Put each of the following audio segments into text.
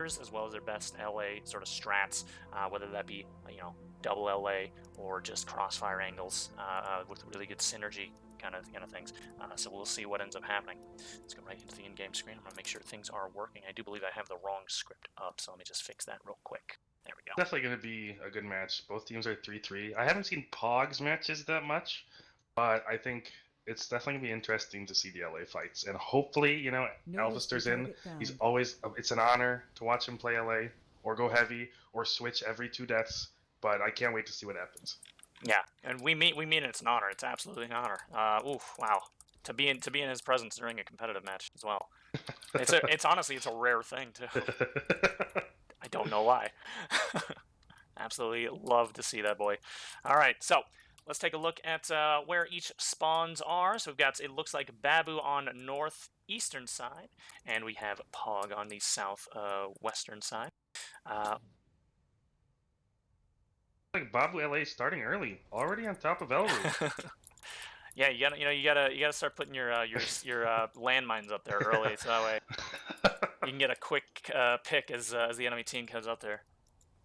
as well as their best LA sort of strats, whether that be double LA or just crossfire angles with really good synergy kind of things. So we'll see what ends up happening. Let's go right into the in-game screen. I'm gonna make sure things are working. I do believe I have the wrong script up, so let me just fix that real quick. There we go. Definitely going to be a good match. Both teams are 3-3. I haven't seen POG's matches that much, but I think it's definitely going to be interesting to see the LA fights. And hopefully, Alvister's in. He's always, it's an honor to watch him play LA or go heavy or switch every 2 deaths, but I can't wait to see what happens. Yeah, and we mean it's an honor. It's absolutely an honor. Oof, wow. To be in his presence during a competitive match as well. It's honestly a rare thing too. I don't know why. Absolutely love to see that boy. All right, so let's take a look at where each spawns are. So we've got, it looks like BABU on northeastern side, and we have POG on the southwestern side. Like BABU LA starting early, already on top of Elru. Yeah, you gotta start putting your landmines up there early, so that way you can get a quick pick as the enemy team comes up there.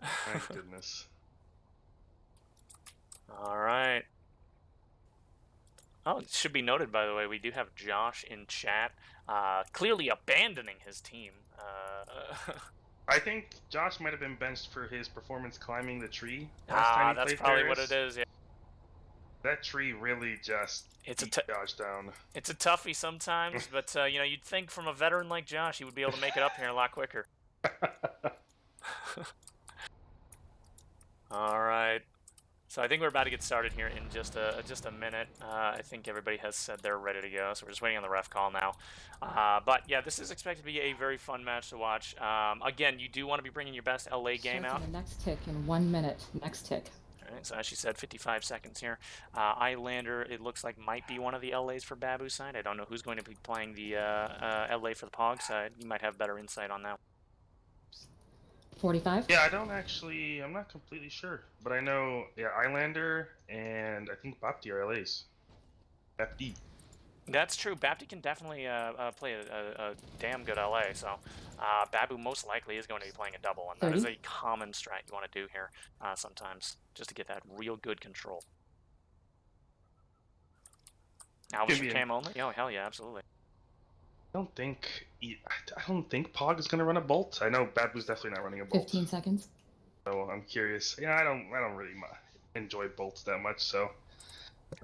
My goodness. All right. Oh, it should be noted, by the way, we do have Josh in chat, clearly abandoning his team. I think Josh might have been benched for his performance climbing the tree last time he that's played probably Paris. what it is. Yeah. That tree really just beat Josh down. It's a toughie sometimes, but you'd think from a veteran like Josh, he would be able to make it up here a lot quicker. All right. So I think we're about to get started here in just a minute. I think everybody has said they're ready to go, so we're just waiting on the ref call now. But yeah, this is expected to be a very fun match to watch. Again, you do want to be bringing your best LA game out. The next tick in 1 minute. Next tick. All right, so as she said, 55 seconds here. Islander, it looks like might be one of the LAs for BABU side. I don't know who's going to be playing the LA for the POG side. You might have better insight on that. 45? Yeah, I'm not completely sure. But I know, yeah, Islander and I think Bapti are LAs. Bapti. That's true. Bapti can definitely play a damn good LA, so BABU most likely is going to be playing a double, and that is a common strat you want to do here sometimes, just to get that real good control. Alvister cam only? Oh, hell yeah, absolutely. I don't think POG is going to run a bolt. I know BABU's definitely not running a bolt. 15 seconds. So I'm curious. Yeah, I don't really enjoy bolts that much, so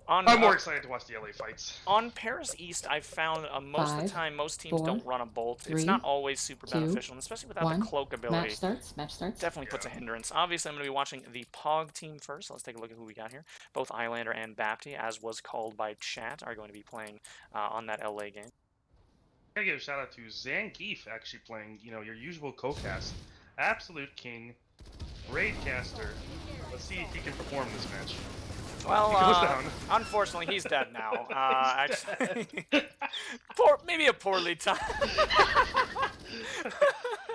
I'm more excited to watch the LA fights. On Paris East, I've found most of the time most teams don't run a bolt. It's not always super beneficial, and especially without the cloak ability. Match starts. Definitely puts a hindrance. Obviously, I'm going to be watching the POG team first. So let's take a look at who we got here. Both Islander and Bapti, as was called by chat, are going to be playing on that LA game. I gotta give a shout out to Zangief actually playing, your usual co-cast. Absolute king, raid caster. Let's see if he can perform this match. Well, unfortunately, he's dead now. Actually, maybe a poorly timed.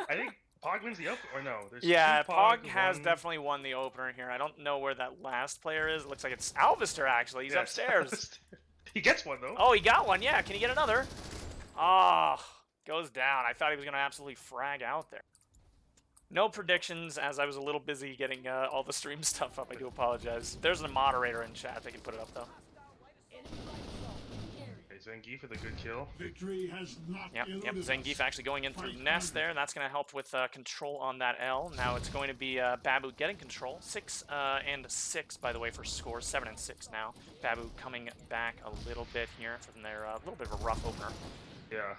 I think POG wins the opener, or no? Yeah, POG has definitely won the opener here. I don't know where that last player is. It looks like it's Alvister, actually. He's upstairs. He gets one, though. Oh, he got one. Yeah, can he get another? Oh, goes down. I thought he was going to absolutely frag out there. No predictions, as I was a little busy getting all the stream stuff up. I do apologize. There's a moderator in chat that can put it up, though. Okay, Zangief with a good kill. Victory has not Yep. Zangief actually going in through Nest there. That's going to help with control on that L. Now it's going to be BABU getting control. 6 and 6, by the way, for score. 7 and 6 now. BABU coming back a little bit here from their little bit of a rough opener. Yeah,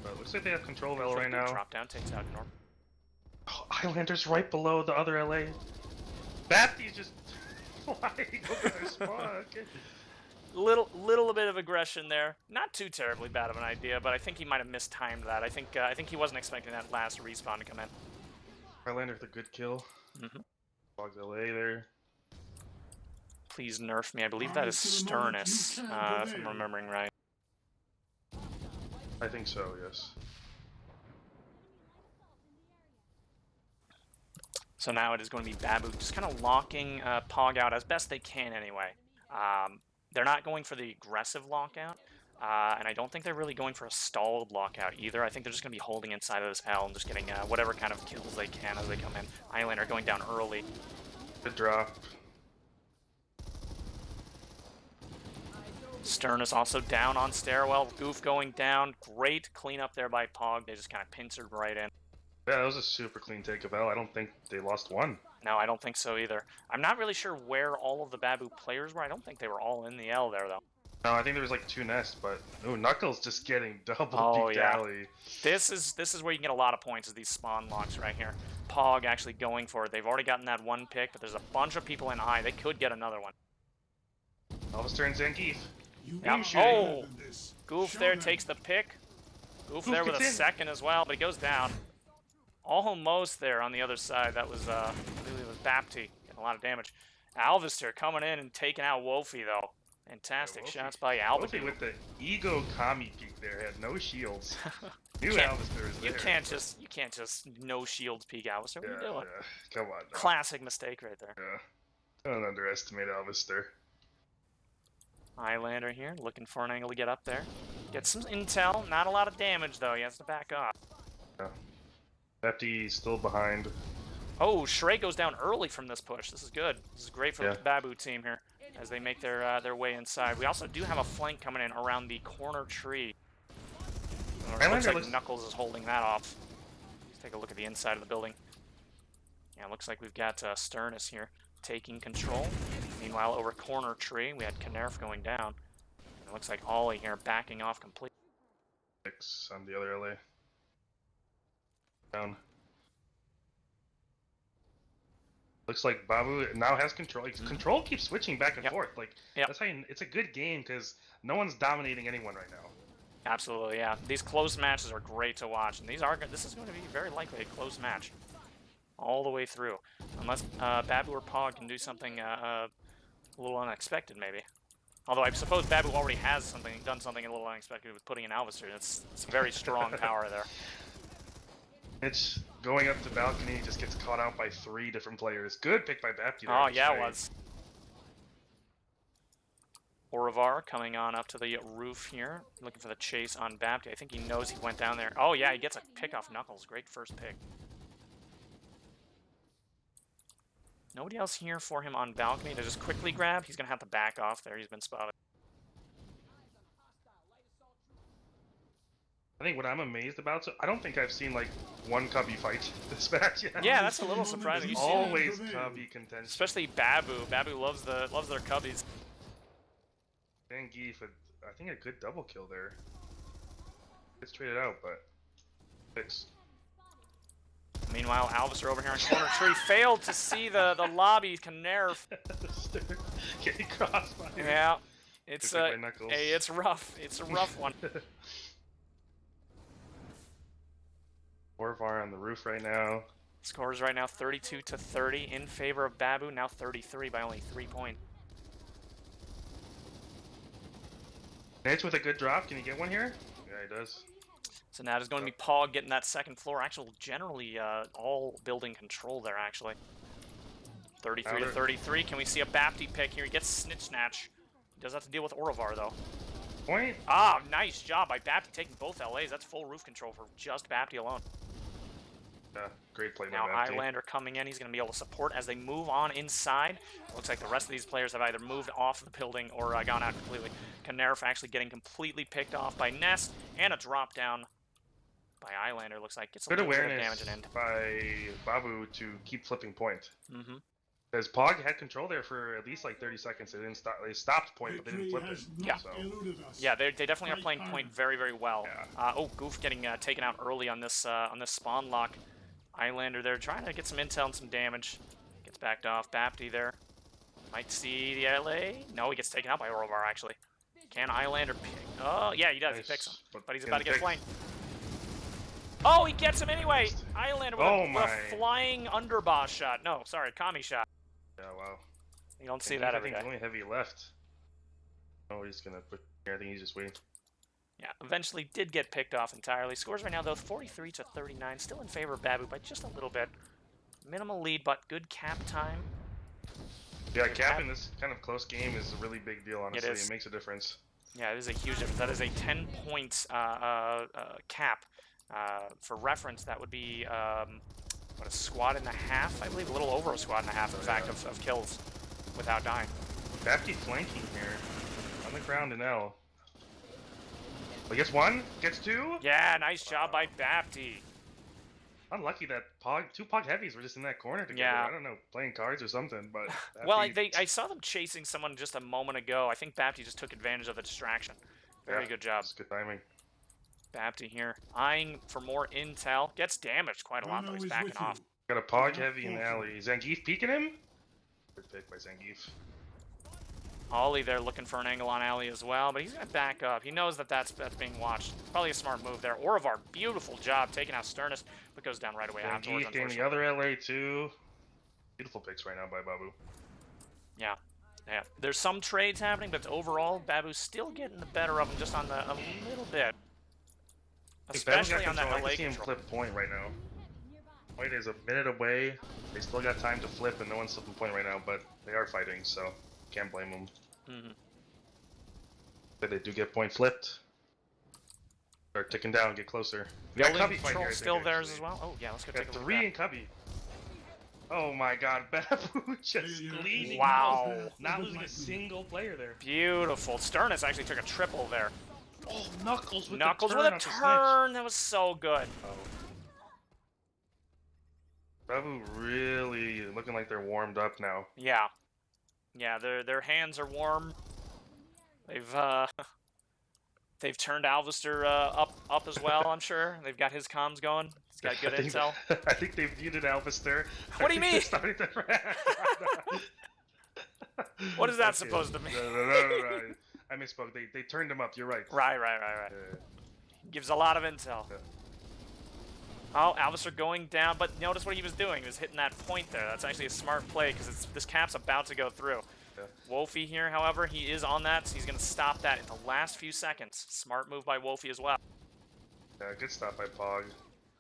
but looks like they have control of L right now. Drop down, takes out Norm. Oh, Islander's right below the other LA. Bapti's just flying over their spawn. Little bit of aggression there. Not too terribly bad of an idea, but I think he might have mistimed that. I think he wasn't expecting that last respawn to come in. Islander with a good kill. POG's LA there. Please nerf me. I believe that is Sternus, if I'm remembering right. I think so, yes. So now it is going to be BABU just kind of locking POG out as best they can anyway. They're not going for the aggressive lockout. And I don't think they're really going for a stalled lockout either. I think they're just going to be holding inside of this L and just getting whatever kind of kills they can as they come in. Islander going down early. Good drop. Stern is also down on Stairwell. Goof going down. Great cleanup there by POG. They just kind of pincered right in. Yeah, that was a super clean take of L. I don't think they lost one. No, I don't think so either. I'm not really sure where all of the BABU players were. I don't think they were all in the L there, though. No, I think there was like 2 nests, but ooh, Knuckles just getting double peeked yeah. alley. This is where you can get a lot of points, is these spawn locks right here. POG actually going for it. They've already gotten that one pick, but there's a bunch of people in I. They could get another one. Alvaster and Zangief. Yep. Oh! Goof there takes the pick. Goof there with a second as well, but he goes down. Almost there on the other side. That was, I believe it was Bapti. Getting a lot of damage. Alvister coming in and taking out Wofi, though. Fantastic shots by Alvister. Wofi with the ego Kami peek there, had no shields. Knew Alvister was there. You can't just no shields peek Alvister. What are you doing? Yeah. Come on. No. Classic mistake right there. Yeah. Don't underestimate Alvister. Islander here, looking for an angle to get up there. Get some intel. Not a lot of damage, though. He has to back off. Yeah. Bapti still behind. Oh, Shrey goes down early from this push. This is good. This is great for the BABU team here as they make their way inside. We also do have a flank coming in around the corner tree. It looks like Knuckles is holding that off. Let's take a look at the inside of the building. Yeah, it looks like we've got Sternus here taking control. Meanwhile, over corner tree, we had Knerf going down. And it looks like Ollie here backing off completely. 6 on the other LA. Down. Looks like BABU now has control. Control keeps switching back and forth. Like that's how it's a good game because no one's dominating anyone right now. Absolutely, yeah. These close matches are great to watch, and this is going to be very likely a close match all the way through, unless BABU or POG can do something a little unexpected, maybe. Although I suppose BABU already has done something a little unexpected with putting in Alvister. It's very strong power there. It's going up to balcony, just gets caught out by 3 different players. Good pick by Bapti. Oh yeah, it was. Orivar coming on up to the roof here, looking for the chase on Bapti. I think he knows he went down there. Oh yeah, he gets a pick off Knuckles. Great first pick. Nobody else here for him on balcony to just quickly grab. He's going to have to back off there. He's been spotted. I think what I'm amazed about, so I don't think I've seen like one Cubby fight this match yet. Yeah, that's a little surprising. Always Cubby contention. Especially BABU. BABU loves their Cubbies. Zangief, I think a good double kill there. Gets traded out, but 6. Meanwhile, Alvister over here on corner tree failed to see the lobby. Knerf. Getting crossed by him. Yeah, it's it's rough. It's a rough one. Orvar on the roof right now. Scores right now 32-30 in favor of BABU. Now 33 by only 3 points. Nate with a good drop. Can he get one here? Yeah, he does. So now it's going to be POG getting that second floor. Actually, generally all building control there, actually. 33-33. Can we see a Bapti pick here? He gets Snitch Snatch. He does have to deal with Orivar, though. Point. Ah, nice job by Bapti taking both LAs. That's full roof control for just Bapti alone. Yeah, great play by Now Bapti. Islander coming in. He's going to be able to support as they move on inside. Looks like the rest of these players have either moved off the building or gone out completely. Knerf actually getting completely picked off by Nest, and a drop down by Islander. Looks like gets a little bit of damage in end. By BABU to keep flipping point. Mm-hmm. Because POG had control there for at least like 30 seconds. They didn't stop. They stopped point, but they didn't flip it. Yeah, so. Yeah, they definitely are playing point very, very well. Yeah. Oh, Goof getting taken out early on this spawn lock. Islander there trying to get some intel and some damage. Gets backed off. Bapti there. Might see the LA. No, he gets taken out by Orivar actually. Can Islander pick? Oh, yeah, he does. Nice. He picks him. But he's about to get flanked. Oh, he gets him anyway! Islander with, with a flying underboss shot. No, sorry, Kami shot. Yeah, wow. You don't see that every day. I think he's only heavy left. Oh, he's gonna put. I think he's just waiting. Yeah, eventually did get picked off entirely. Scores right now, though, 43-39. Still in favor of BABU by just a little bit. Minimal lead, but good cap time. Yeah, capping this kind of close game is a really big deal, honestly. It makes a difference. Yeah, it is a huge difference. That is a 10 points cap. For reference, that would be what, a squad and a half, I believe, a little over a squad and a half, in fact, of kills without dying. BABU flanking here on the ground in L. Well, gets one, gets two. Yeah, nice job by BABU. Unlucky that two POG heavies were just in that corner together. Yeah. I don't know, playing cards or something, but Well, I saw them chasing someone just a moment ago. I think BABU just took advantage of the distraction. Very good job. That's good timing. BABU here, eyeing for more intel. Gets damaged quite a lot, though. He's backing off. Got a POG heavy in the alley. Zangief peeking him? Good pick by Zangief. Ollie there looking for an angle on alley as well, but he's going to back up. He knows that that's being watched. Probably a smart move there. Orivar, beautiful job taking out Sternus, but goes down right away afterwards. Zangief getting the other LA too. Beautiful picks right now by BABU. Yeah. Yeah. There's some trades happening, but overall, BABU's still getting the better of him just on a little bit. Especially on that LA I can see him control. flip point right now. Point is a minute away. They still got time to flip, and no one's flipping point right now, but they are fighting, so can't blame them. But they do get point flipped. Start ticking down, get closer. Building control still theirs as well. Oh yeah, let's go take a look. Three in Cubby. Oh my God, BABU just leading. Wow. Not losing a single player there. Beautiful. Sternus actually took a triple there. Oh, Knuckles with a turn. That was so good. BABU really looking like they're warmed up now. Yeah. Yeah, their hands are warm. They've turned Alvister up as well, I'm sure. They've got his comms going. He's got good intel. I think they've muted Alvister. What do you mean? What is that supposed to mean? No. I misspoke. They turned him up. You're right. Right. Gives a lot of intel. Oh, Alvister going down, but notice what he was doing. He was hitting that point there. That's actually a smart play because this cap's about to go through. Yeah. Wolfie here, however, he is on that, so he's going to stop that in the last few seconds. Smart move by Wolfie as well. Yeah, good stuff by POG.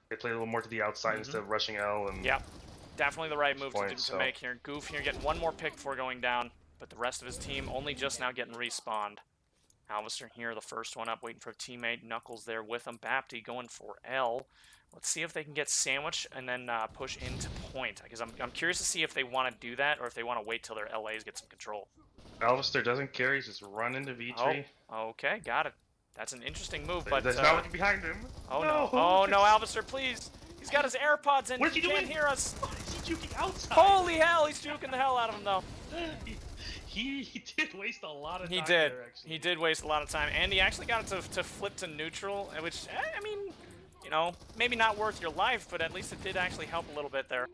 They play a little more to the outside instead of rushing L. And yep, definitely the right move to make here. Goof here getting one more pick before going down, but the rest of his team only just now getting respawned. Alvister here, the first one up, waiting for a teammate. Knuckles there with him. BABU going for L. Let's see if they can get sandwich and then push into point. Because I'm curious to see if they want to do that or if they want to wait till their LAs get some control. Alvister doesn't carry, he's just run into V3. Oh, okay, got it. That's an interesting move, but... There's not looking behind him. Oh, no. Oh, no, Alvister, please. He's got his AirPods in. What is he doing? Can't hear us. What is he juking outside? Holy hell, he's juking the hell out of him, though. He did waste a lot of time. He did. He did waste a lot of time, and he actually got it to flip to neutral, which, I mean... You know, maybe not worth your life, but at least it did actually help a little bit there.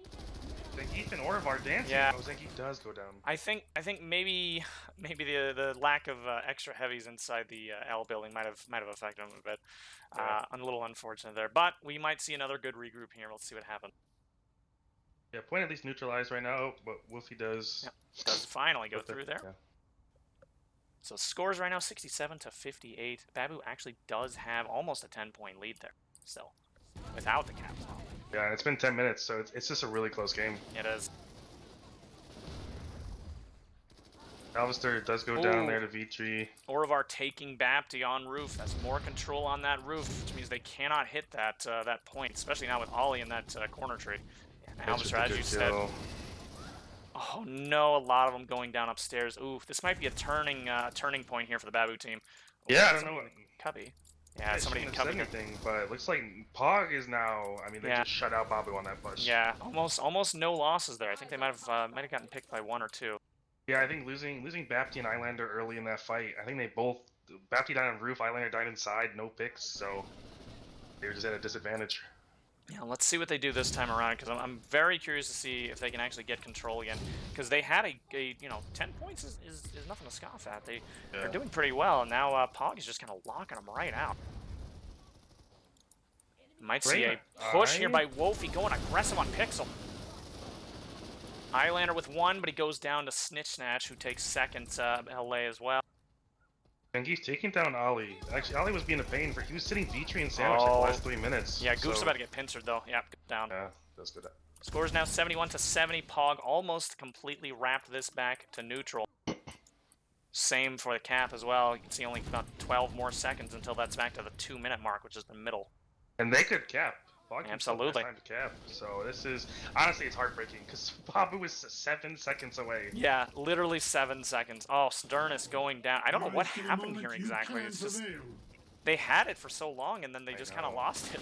Zangief and Orivar dancing. Yeah. Oh, Zangief does go down. I think maybe the lack of extra heavies inside the L building might have affected him a bit. A little unfortunate there, but we might see another good regroup here. Let's see what happens. Yeah, point at least neutralized right now, but Wolfie does. Yep. Does finally go through there. Yeah. So scores right now 67 to 58. BABU actually does have almost a 10-point lead there. Still, without the cap. Yeah, and it's been 10 minutes, so it's just a really close game. It is. Alvister does go down there to V3. Orivar taking BABU on roof. That's more control on that roof, which means they cannot hit that that point, especially now with Ollie in that corner tree. And Alvister, as you said. Oh no, a lot of them going down upstairs. Ooh, this might be a turning point here for the BABU team. Ooh, yeah, I don't know what. Cubby. Yeah, somebody in Cubby. Anything, but it looks like POG is now. I mean, they just shut out BABU on that push. Yeah, almost no losses there. I think they might have gotten picked by one or two. Yeah, I think losing BABU and Islander early in that fight. I think they both BABU died on roof, Islander died inside, no picks, so they were just at a disadvantage. Yeah, let's see what they do this time around, because I'm very curious to see if they can actually get control again. Because they had a 10 points is nothing to scoff at. They're doing pretty well, and now POG is just kind of locking them right out. Might see a push here by Wolfie going aggressive on Pixel. Islander with one, but he goes down to Snitch Snatch, who takes second LA as well. And he's taking down Ollie. Actually, Ollie was being a pain he was sitting V3 and sandwich in the last 3 minutes. Yeah, Goof's about to get pincered though. Yeah, down. Yeah, that's good. Scores now 71 to 70. POG almost completely wrapped this back to neutral. Same for the cap as well. You can see only about 12 more seconds until that's back to the 2-minute mark, which is the middle. And they could cap. Absolutely. Time to cap. So this is honestly, it's heartbreaking because BABU is 7 seconds away. Yeah, literally 7 seconds. Oh, Sternus going down. I don't know what happened here exactly. It's just they had it for so long and then they just kind of lost it.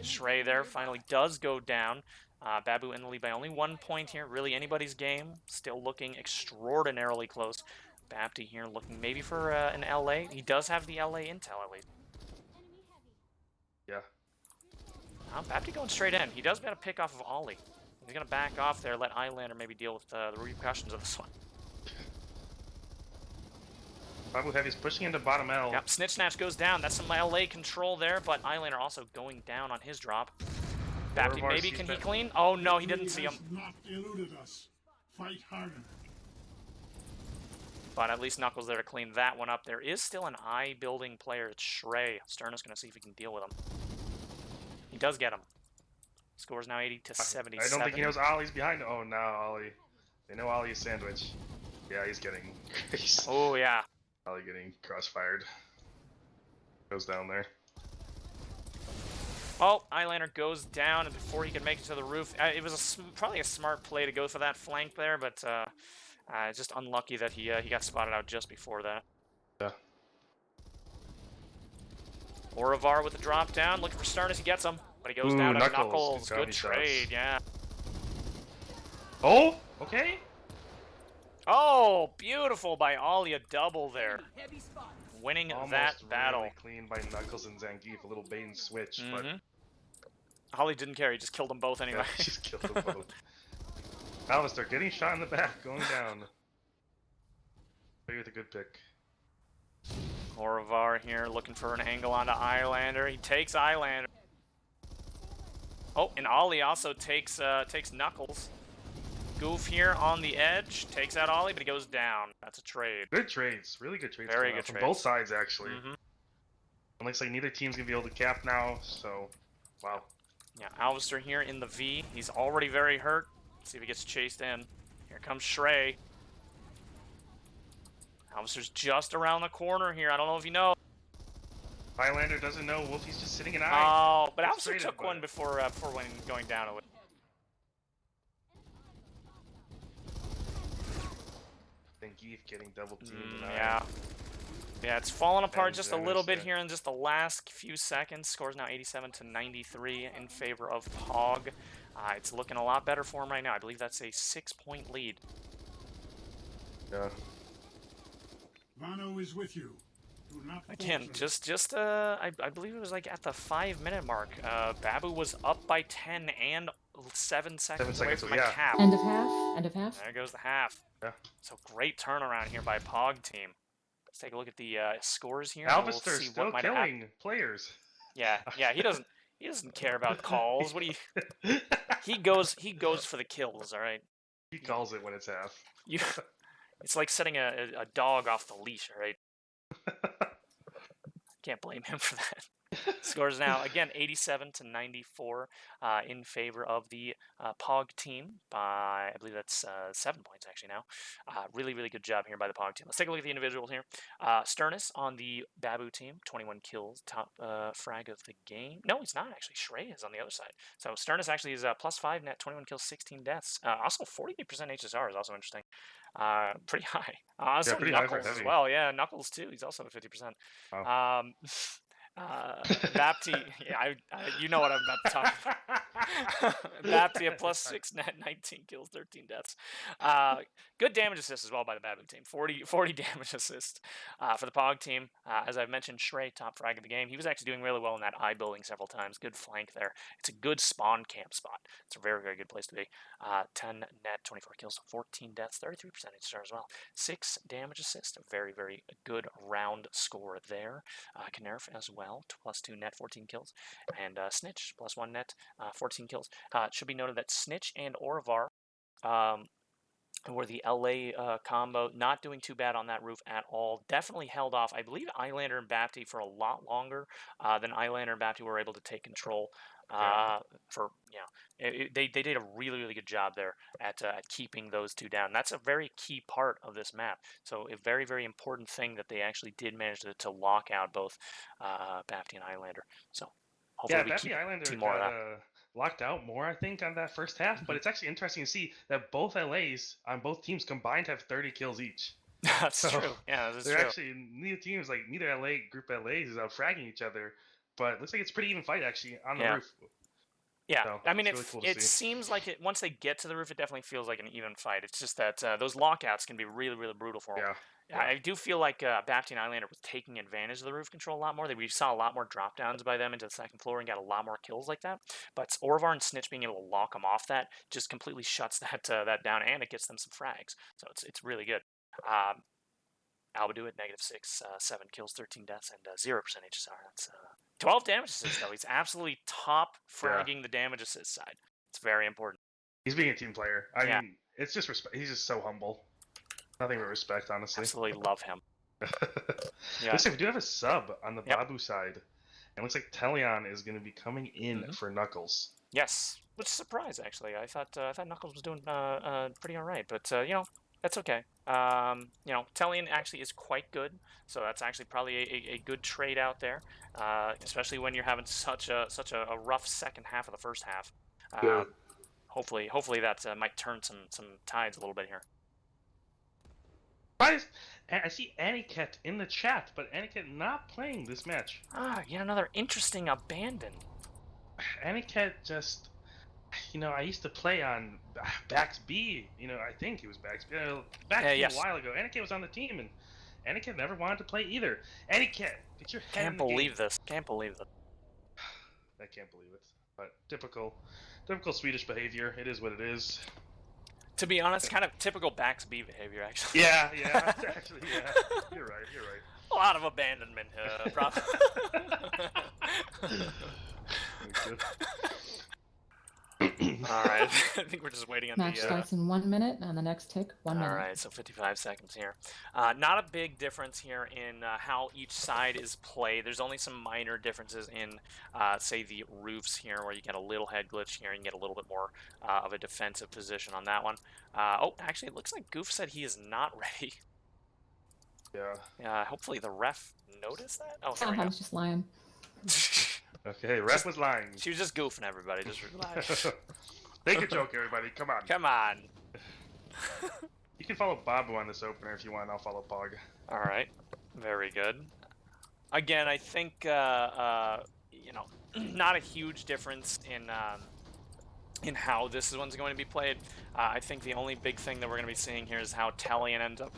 Shrey there finally does go down. BABU in the lead by only 1 point here. Really anybody's game. Still looking extraordinarily close. Bapti here looking maybe for an LA. He does have the LA intel at least. Yeah. Bapti going straight in. He does get a pick off of Ollie. He's going to back off there, let Islander maybe deal with the repercussions of this one. BABU Heavy's pushing into bottom L. Yep, Snitch Snatch goes down. That's some LA control there, but Islander also going down on his drop. Bapti, maybe can he clean? Oh no, he didn't see him. Not eluded us. Fight harder. But at least Knuckles there to clean that one up. There is still an I-building player. It's Shrey. Stern is going to see if he can deal with him. He does get him. Score's now 80 to 77. I don't think he knows Ollie's behind. Oh, no, Ollie. They know Ollie's sandwich. Yeah, he's getting... Oh, yeah. Ollie getting crossfired. Goes down there. Oh, Islander goes down, and before he can make it to the roof, it was probably a smart play to go for that flank there, but just unlucky that he got spotted out just before that. Yeah. Orivar with the drop down, looking for Sternus, he gets him, but he goes down to Knuckles. Good trade, yeah. Oh, okay. Oh, beautiful by Ollie, a double there. Winning that battle. Really clean by Knuckles and Zangief, a little bait and switch, but... Ollie didn't care, he just killed them both anyway. Yeah, just killed them both. Alistair getting shot in the back, going down. Maybe with a good pick. Orivar here looking for an angle onto Islander. He takes Islander. Oh, and Ollie also takes Knuckles. Goof here on the edge, takes out Ollie, but he goes down. That's a trade. Good trades, really good trades. Very good from trades. both sides, actually. It looks like neither team's gonna be able to cap now, so wow. Yeah, Alvister here in the V. He's already very hurt. Let's see if he gets chased in. Here comes Shrey. Alvister's just around the corner here. I don't know if you know. Highlander doesn't know. Wolfie's just sitting an eye. Oh, but Alvister took one before when going down. Zangief getting double teamed. Yeah. Yeah, it's fallen apart just a little bit here in just the last few seconds. Score's now 87 to 93 in favor of POG. It's looking a lot better for him right now. I believe that's a 6-point lead. Yeah. Vano is with you. Do not Again, I believe it was like at the 5-minute mark. BABU was up by 10 and 7 seconds away from a cap. End of half. End of half. There goes the half. Yeah. So great turnaround here by POG team. Let's take a look at the scores here. Alvister still killing players. Yeah, he doesn't care about calls. What do you? He goes for the kills. All right. He calls it when it's half. It's like setting a dog off the leash. All right. Can't blame him for that. Scores now again 87 to 94 in favor of the POG team by, I believe that's 7 points actually now. Really good job here by the POG team. Let's take a look at the individuals here. Sternus on the BABU team, 21 kills, top frag of the game. No, he's not actually. Shrey is on the other side. So Sternus actually is +5 net, 21 kills, 16 deaths. Also 48% HSR is also interesting. Pretty high. Also pretty Knuckles high as well. Yeah, Knuckles too. He's also at 50%. Wow. Bapti, yeah, you know what I'm about to talk about. Bapti at +6 net, 19 kills, 13 deaths. Good damage assist as well by the BABU team. 40 damage assist for the POG team. As I've mentioned, Shrey, top frag of the game. He was actually doing really well in that I building several times. Good flank there. It's a good spawn camp spot. It's a very good place to be. 10 net, 24 kills, 14 deaths, 33% HSR as well. 6 damage assist. A very good round score there. Knerf as well. +2 net, 14 kills, and Snitch +1 net, 14 kills. It should be noted that Snitch and Orivar where the LA combo not doing too bad on that roof at all. Definitely held off, I believe, Eyelander and Bapti for a lot longer than Eyelander and Bapti were able to take control. For they did a really good job there at keeping those two down. That's a very key part of this map. So a very important thing that they actually did manage to lock out both Bapti and Eyelander. So hopefully we Bapti keep Islander more of got that. locked out more, I think, on that first half. But it's actually interesting to see that both LAs on both teams combined have 30 kills each. That's So true. Yeah, that's they're true. actually neither LA group LAs is out fragging each other, but it looks like it's pretty even fight actually on the roof. Yeah, So I mean, it's really cool to it see. seems like it once they get to the roof, it definitely feels like an even fight. It's just that those lockouts can be really brutal for them. Yeah. I do feel like Bapti and Eyelander was taking advantage of the roof control a lot more. We saw a lot more drop downs by them into the second floor and got a lot more kills like that. But Orvar and Snitch being able to lock them off that just completely shuts that down, and it gets them some frags. So it's really good. Albedo at -6, 7 kills, 13 deaths, and 0% HSR. That's 12 damage assists, though. He's absolutely top fragging the damage assist side. It's very important. He's being a team player. I mean, it's just respect. He's just so humble. Nothing but respect, honestly. Absolutely love him. Looks like we do have a sub on the BABU side. And it looks like Teleon is going to be coming in for Knuckles. Yes, which is a surprise, actually. I thought Knuckles was doing pretty all right, but that's okay. Teleon actually is quite good, so that's actually probably a good trade out there, especially when you're having such a rough second half of the first half. Hopefully that might turn some tides a little bit here. I see Aniket in the chat, but Aniket not playing this match. Yet another interesting abandon. Aniket just, I used to play on Bax B. I think it was Bax B. Bax B a while ago. Aniket was on the team, and Aniket never wanted to play either. Aniket, get your head in the game. Can't believe this. Can't believe it. I can't believe it. But typical Swedish behavior. It is what it is. To be honest, kind of typical Bax B behavior, actually. Yeah. Actually, yeah. You're right. A lot of abandonment, probably. All right, I think we're just waiting on Match starts in 1 minute, and the next tick, 1 minute. All right, so 55 seconds here. Not a big difference here in how each side is played. There's only some minor differences in, say, the roofs here, where you get a little head glitch here and get a little bit more of a defensive position on that one. Actually, it looks like Goof said he is not ready. Yeah. Hopefully the ref noticed that. Oh, there we I go. was just lying. Okay, ref was lying. She was just goofing everybody. Just relax. Make a joke, everybody. Come on. Come on. You can follow BABU on this opener if you want. I'll follow POG. All right. Very good. Again, I think not a huge difference in how this one's going to be played. I think the only big thing that we're going to be seeing here is how Talion ends up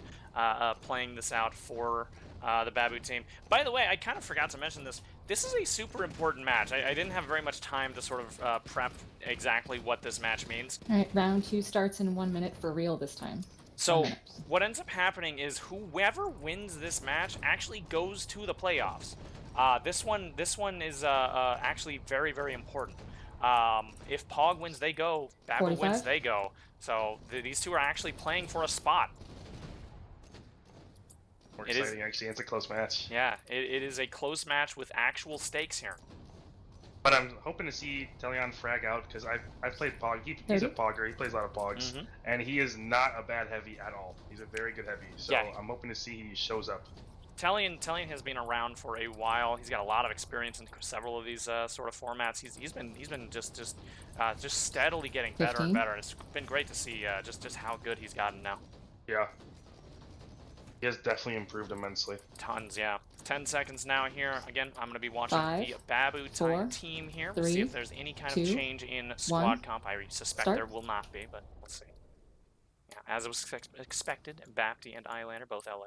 playing this out for the BABU team. By the way, I kind of forgot to mention this. This is a super important match. I didn't have very much time to sort of prep exactly what this match means. All right, round 2 starts in 1 minute for real this time. So what ends up happening is whoever wins this match actually goes to the playoffs. This one is actually very important. If POG wins, they go. BABU wins, they go. So these two are actually playing for a spot. More exciting, actually. It's a close match. Yeah, it is a close match with actual stakes here. But I'm hoping to see Teleon frag out, because I've played POG. He's a POGger. He plays a lot of POGs. And he is not a bad heavy at all. He's a very good heavy. So I'm hoping to see he shows up. Talion has been around for a while. He's got a lot of experience in several of these sort of formats. He's been just steadily getting better and better. And it's been great to see just how good he's gotten now. Yeah. He has definitely improved immensely. Tons, yeah. 10 seconds now here. Again, I'm going to be watching the BABU team here. We'll see if there's any kind of change in squad comp. I suspect there will not be, but let's see. Yeah, as it was expected, Bapti and Eyelander, both LA.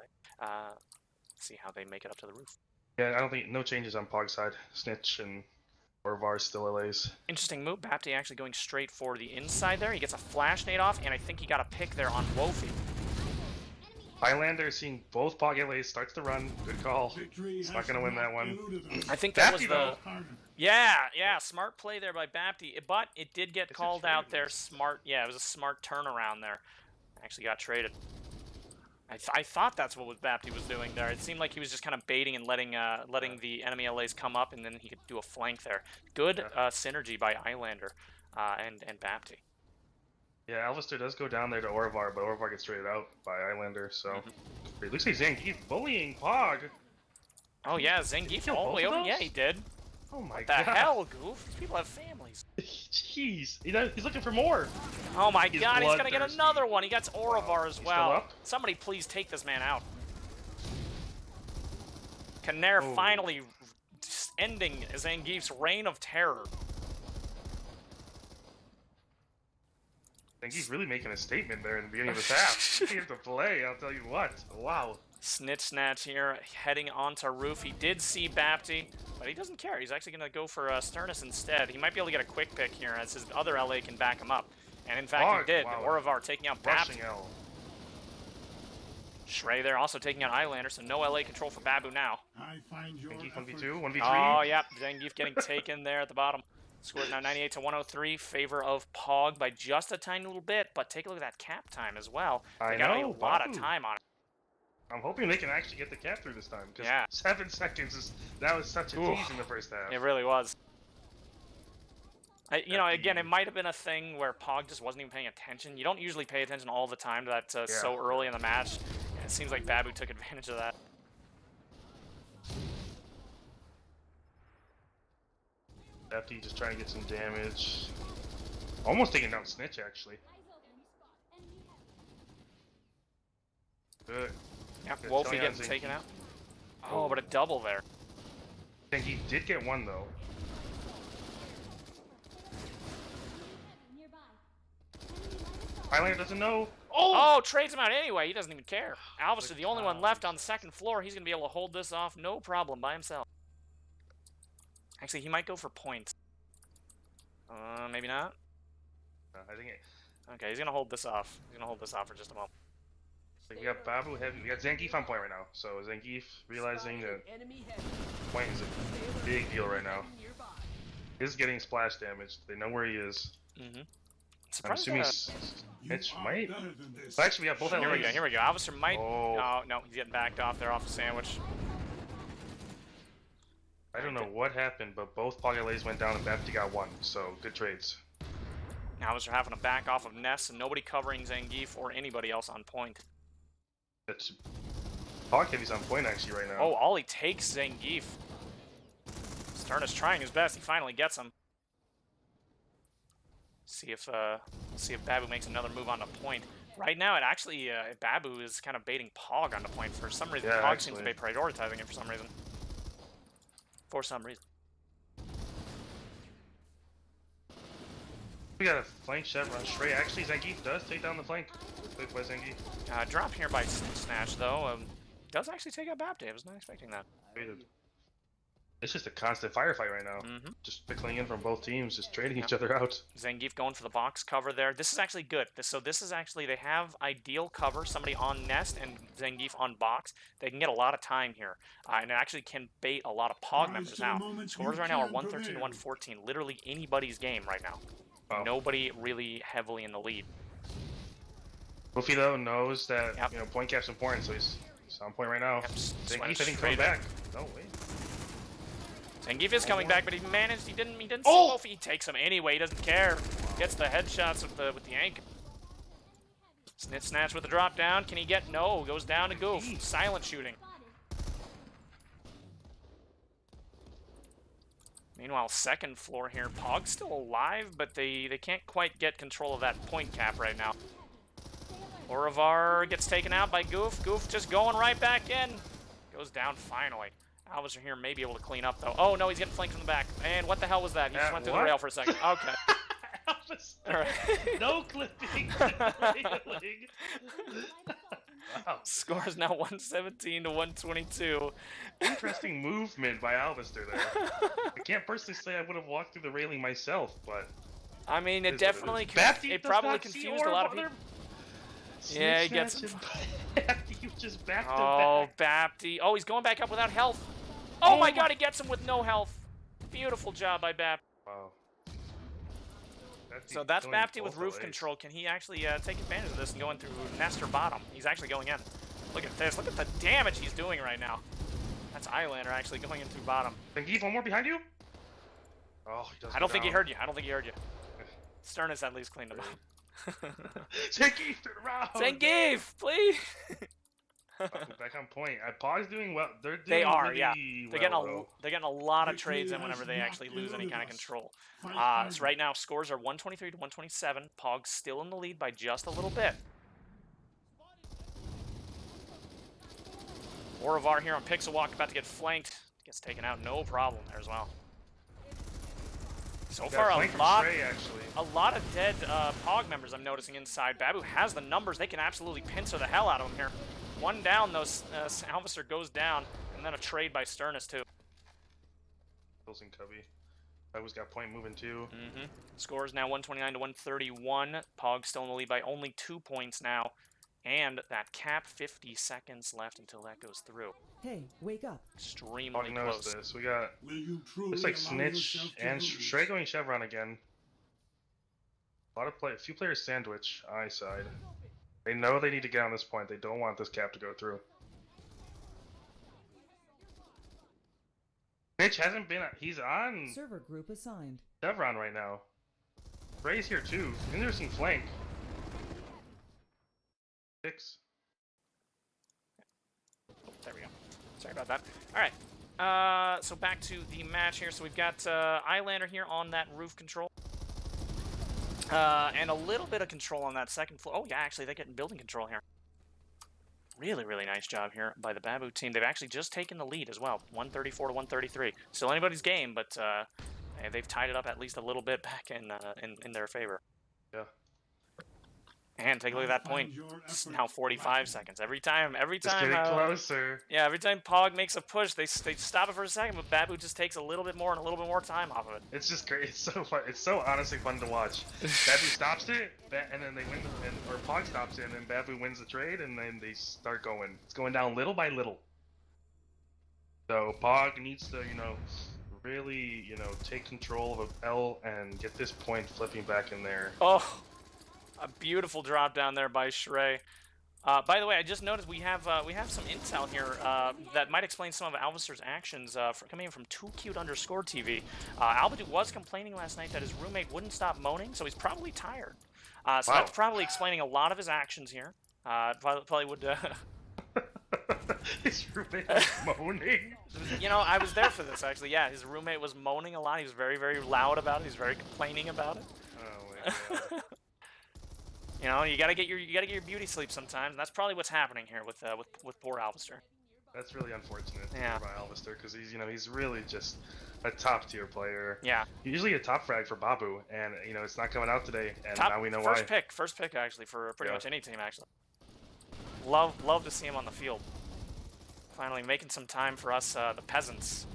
See how they make it up to the roof. Yeah, I don't think no changes on POG side. Snitch and Orvar still LAs. Interesting move. Bapti actually going straight for the inside there. He gets a flash nade off, and I think he got a pick there on Wofi. Highlander seeing both POG LAs starts to run. Good call. He's not going to win that one. I think that was the... Yeah, smart play there by Bapti, but it did get called out there. Smart, it was a smart turnaround there. Actually got traded. I thought that's what Bapti was doing there. It seemed like he was just kind of baiting and letting the enemy LAs come up, and then he could do a flank there. Good synergy by Islander and Bapti. Yeah, Alvister does go down there to Orvar, but Orvar gets traded out by Islander, so... It looks like Zangief bullying Pog! Oh yeah, Zangief kill all the both way of over. those? Yeah, he did. Oh my What god! the hell, Goof? These people have families. Jeez, he's looking for more! Oh my He's god, he's gonna get bloodthirsty. another one. He gets Oravar as He's well. still up? Somebody please take this man out. Knair Oh. finally ending Zangief's reign of terror. I think he's really making a statement there in the beginning of this half. He has to play, I'll tell you what. Wow. Snitch Snatch here, heading onto roof. He did see Bapti, but he doesn't care. He's actually going to go for Sternus instead. He might be able to get a quick pick here, as his other LA can back him up. And in fact, he did. Wow. Oravar taking out Rushing Bapti. L. Shrey there also taking out Islander, so no LA control for Babu now. I find your Zangief effort 1v2, 1v3. Oh, yeah, Zangief getting taken there at the bottom. Score now 98 to 103, favor of POG by just a tiny little bit, but take a look at that cap time as well. I They got know, a lot of Babu. time on it. I'm hoping they can actually get the cap through this time, because Yeah. 7 seconds that was such a tease in the first half. It really was. You know, again, it might have been a thing where POG just wasn't even paying attention. You don't usually pay attention all the time to that so early in the match. And it seems like Babu took advantage of that. Bapti just trying to get some damage. Almost taking down Snitch, actually. Good. Yeah, Good. Wolfie Showing out getting Zangief. taken out. Oh, but a double there. I think he did get one, though. Highlander doesn't know. Oh, trades him out anyway. He doesn't even care. Alvis is the only one left on the second floor. He's going to be able to hold this off no problem by himself. Actually, he might go for points. Maybe not. I think it, Okay, he's going to hold this off. He's going to hold this off for just a moment. so you got Babu heavy. We got Zangief on point right now. So Zangief realizing that point is a big deal right now. He's getting splash damage. They know where he is. Mm-hmm. I'm Surprised assuming that... Mitch are might. better than this. Well, actually, we have both Here we LAs. go, here we go. Alvister might... Oh. Oh, no, he's getting backed off there off the sandwich. I don't know what happened, but both Pog LAs went down and Bapti got one. So good trades. Alvister having to back off of Ness and nobody covering Zangief or anybody else on point. That's Pog Heavy's on point actually right now. Oh, Ollie takes Zangief. Sternus trying his best. He finally gets him. See if Babu makes another move on the point. Right now, it actually Babu is kind of baiting Pog on the point for some reason. Yeah, Pog seems to actually. be prioritizing it for some reason. For some reason. We got a flank shot on Shrey. Actually, Zangief does take down the flank. Good play by Zangief. Drop here by Snatch though. Does actually take out Bapti. I was not expecting that. It's just a constant firefight right now. Mm-hmm. Just pickling in from both teams, just trading each other out. Zangief going for the box cover there. This is actually good. This is actually, they have ideal cover, somebody on Nest and Zangief on box. They can get a lot of time here. And it actually can bait a lot of POG Rise members to the now. moment Scores you right now are can 113 to prevail. 114. Literally anybody's game right now. Wow. Nobody really heavily in the lead. Goofy though knows that Yep. point cap's important, so he's on point right now. Yep, just went Zangief I think straight coming in. back. No way. Zangief is coming back, but he managed. He didn't see Oh! Wolfie. He takes him anyway. He doesn't care. Gets the headshots with the ankle. Snatch with the drop down. Can he get? No. Goes down to Goof. Silent shooting. Meanwhile, second floor here. Pog's still alive, but they can't quite get control of that point cap right now. Oravar gets taken out by Goof. Goof just going right back in. Goes down finally. Alvister here may be able to clean up, though. Oh, no, he's getting flanked from the back. And what the hell was that? He just went through the what? rail for a second. Okay. Alvis, All right. no clipping. Railing. Wow. Score is now 117 to 122. Interesting movement by Alvister there. I can't personally say I would have walked through the railing myself, but I mean, it is what it definitely is. Bapti it does probably not see confused a lot of Orb, people. other- Yeah, he gets Snitch him. and Bapti just back to Oh, back. Bapti. Oh, he's going back up without health. Oh, my my- God, he gets him with no health. Beautiful job by Bapti. Wow. So that's going Bapti with both roof LAs. control. Can he actually take advantage of this and go in through nest or bottom? He's actually going in. Look at this. Look at the damage he's doing right now. That's Islander actually going in through bottom. Zangief, one more behind you? Oh, he does I don't think he heard you. I don't think he heard you. Sternus at least cleaned him up. Zangief, turn around! Zangief, please! Back on point. POG's doing well. They're doing They are, really yeah. well, They're getting a lot of Victory trades in has whenever they not actually lose any eluded kind of us. control. Fight harder. So right now, scores are 123 to 127. POG's still in the lead by just a little bit. Orivar here on Pixel Walk, about to get flanked. Gets taken out, no problem there as well. So far, flanked from Stray, actually. a lot of dead POG members I'm noticing inside. BABU has the numbers. They can absolutely pincer the hell out of him here. One down, though. Alvaster goes down, and then a trade by Sternus, too. Kills in Cubby. BABU's got point moving, too. Scores now 129 to 131. POG still in the lead by only 2 points now. And that cap, 50 seconds left until that goes through. Hey, wake up. Extremely POG knows close. this. We got... Will you truly Looks like allow Snitch yourself to and lose? Stray going Chevron again. A few players sandwich I side. They know they need to get on this point. They don't want this cap to go through. Snitch hasn't been... He's on Server group assigned. Chevron right now. Ray's here too. Interesting flank. 6. There we go. Sorry about that. All right. So back to the match here. So we've got Islander here on that roof control. And a little bit of control on that second floor. Oh, yeah, actually, they're getting building control here. Really, really nice job here by the BABU team. They've actually just taken the lead as well. 134 to 133. Still anybody's game, but they've tied it up at least a little bit back in their favor. Yeah. And take a look at that point. It's now 45 seconds. Every time, Just getting closer. yeah, every time POG makes a push, they stop it for a second, but BABU just takes a little bit more and a little bit more time off of it. It's just great. It's so fun. It's so honestly fun to watch. BABU stops it, and then they win, or POG stops it, and then BABU wins the trade, and then they start going. It's going down little by little. So POG needs to, really, take control of L and get this point flipping back in there. Oh, a beautiful drop down there by Shrey. By the way, I just noticed we have some intel here that might explain some of Alvaster's actions coming in from 2cute_TV. Albadu was complaining last night that his roommate wouldn't stop moaning, so he's probably tired. So that's probably explaining a lot of his actions here. Probably would... His roommate was moaning. I was there for this, actually. Yeah, his roommate was moaning a lot. He was very, very loud about it. He was very complaining about it. Oh my god. You gotta get your beauty sleep sometimes. And that's probably what's happening here with poor Alvaster. That's really unfortunate Yeah. for Alvaster, because he's really just a top tier player. Yeah. Usually a top frag for BABU, and it's not coming out today, and now we know why. First pick actually for pretty much any team actually. Love to see him on the field. Finally making some time for us, the peasants.